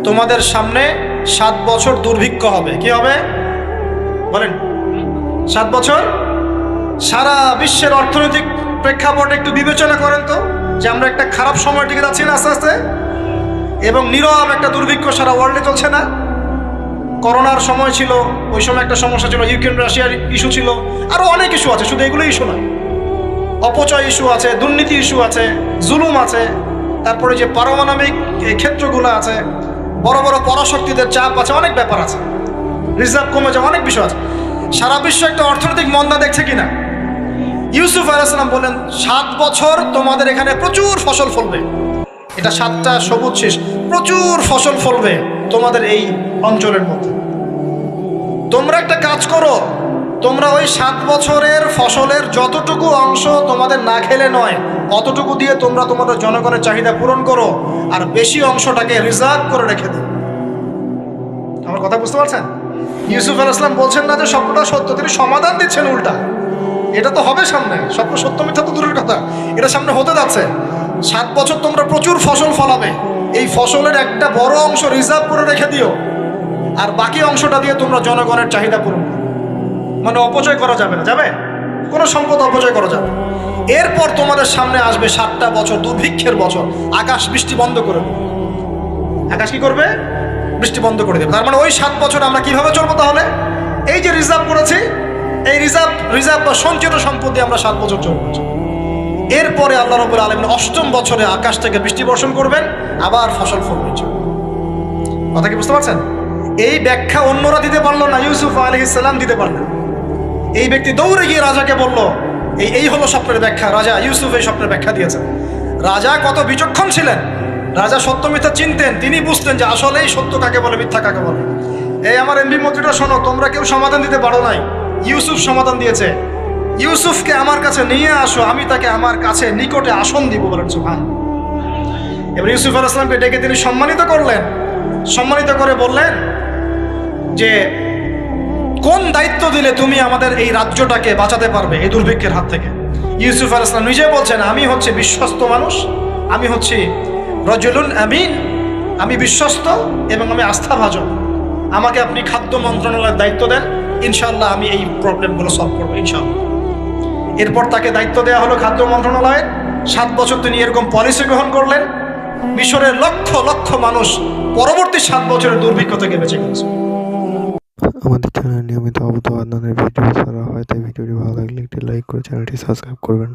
তোমাদের সামনে 7 বছর দুর্ভিক্ষ হবে। কি হবে বলেন? 7 বছর। সারা বিশ্বের অর্থনৈতিক প্রেক্ষাপটে একটু বিবেচনা করেন তো, যে আমরা একটা খারাপ সময়ের দিকে যাচ্ছি না আস্তে আস্তে, এবং নীরব একটা দুর্ভিক্ষ সারা ওয়ার্ল্ডে চলছে না? করোনার সময় ছিল, ওই সময় একটা সমস্যা ছিল, ইউক্রেন রাশিয়ার ইস্যু ছিল, আরও অনেক ইস্যু আছে, শুধু এগুলো ইস্যু নয়। অপচয় ইস্যু আছে, দুর্নীতি ইস্যু আছে, জুলুম আছে, তারপরে যে পারমাণবিক ক্ষেত্রগুলো আছে, বড় বড় পরাশক্তিদের চাপ আছে, অনেক ব্যাপার আছে, রিজার্ভ কমে যাওয়া, অনেক বিষয় আছে। সারা বিশ্ব একটা অর্থনৈতিক মন্দা দেখছে কিনা? ইউসুফ আলাইহিস সালাম বললেন, 7 বছর তোমাদের এখানে প্রচুর ফসল ফলবে। এটা 7টা সবুজ শীষ, প্রচুর ফসল ফলবে তোমাদের এই অঞ্চলের মধ্যে। তোমরা একটা কাজ করো, তোমরা ওই 7 বছরের ফসলের যতটুকু অংশ তোমাদের না খেলে নয়, অতটুকু দিয়ে তোমরা তোমাদের জনগণের চাহিদা পূরণ করো, আর বেশি অংশটাকে রিজার্ভ করে রেখে দিও। আমার কথা বুঝতে পারছেন? ইউসুফ আলাইহিস সালাম বলছেন না যে স্বপ্নটা সত্য, তিনি সমাধান দিচ্ছেন উল্টা। এটা তো হবে সামনে, স্বপ্ন সত্য মিথ্যা তো দূরের কথা, এটা সামনে হতে যাচ্ছে। 7 বছর তোমরা প্রচুর ফসল ফলাবে, এই ফসলের একটা বড় অংশ রিজার্ভ করে রেখে দিও, আর বাকি অংশটা দিয়ে তোমরা জনগণের চাহিদা পূরণ করো। মানে অপচয় করা যাবে না, যাবে কোনো সম্পদ অপচয় করা যাবে। এরপর তোমাদের সামনে আসবে 7টা বছর দুর্ভিক্ষের বছর, আকাশ বৃষ্টি বন্ধ করে দেবে। আকাশ কি করবে? বৃষ্টি বন্ধ করে দেবে। তার মানে ওই 7 বছর আমরা কিভাবে চলবো তাহলে? এই যে রিজার্ভ করেছি, এই রিজার্ভ বা সঞ্চিত সম্পদ দিয়ে আমরা 7 বছর চলবো। এরপরে আল্লাহ রাব্বুল আলামিন 8ম বছরে আকাশ থেকে বৃষ্টি বর্ষণ করবেন, আবার ফসল ফলবে। কথা কি বুঝতে পারছেন? এই ব্যাখ্যা অন্যরা দিতে পারলো না, ইউসুফ আলাইহিস সালাম দিতে পারলেন। এই ব্যক্তি দৌড়ে গিয়ে রাজাকে বলল, এই হলো স্বপ্নের ব্যাখ্যা। রাজা ইউসুফ এই স্বপ্নের ব্যাখ্যা দিয়েছেন। রাজা কত বিচক্ষণ ছিলেন, রাজা সত্য মিথ্যা চিনতেন। তিনি বুঝতেন যে আসলেই সত্য কাকে বলে, মিথ্যা কাকে বলে। এই আমার এমপি মন্ত্রীটা শোনো, তোমরা কেউ সমাধান দিতে পারো নাই, ইউসুফ সমাধান দিয়েছে। ইউসুফকে আমার কাছে নিয়ে আসো, আমি তাকে আমার কাছে নিকটে আসন দিব। বলেন সুবহানাল্লাহ। এবার ইউসুফ আলাইহিস সালামকে ডেকে তিনি সম্মানিত করলেন। সম্মানিত করে বললেন যে কোন দায়িত্ব দিলে তুমি আমাদের এই রাজ্যটাকে বাঁচাতে পারবে এই দুর্ভিক্ষের হাত থেকে। ইউসুফ আলাইহিস সালাম নিজে বলছেন, আমি হচ্ছে বিশ্বস্ত মানুষ, আমি হচ্ছি রজুলুন আমিন, আমি বিশ্বস্ত এবং আমি আস্থাভাজন। আমাকে আপনি খাদ্য মন্ত্রণালয়ের দায়িত্ব দেন, ইনশাআল্লাহ আমি এই প্রবলেমগুলো সলভ করবো ইনশাআল্লাহ। এরপর তাকে দায়িত্ব দেওয়া হলো খাদ্য মন্ত্রণালয়ের। 7 বছর তিনি এরকম পলিসি গ্রহণ করলেন। মিশরের লক্ষ লক্ষ মানুষ পরবর্তী 7 বছরের দুর্ভিক্ষ থেকে বেঁচে গেছে। আমাদের চ্যানেলে নিয়মিত আবহাওয়া ভিডিও ছাড়া হয়, তাই ভিডিওটি ভালো লাগলে একটি লাইক করে চ্যানেলটি সাবস্ক্রাইব করবেন।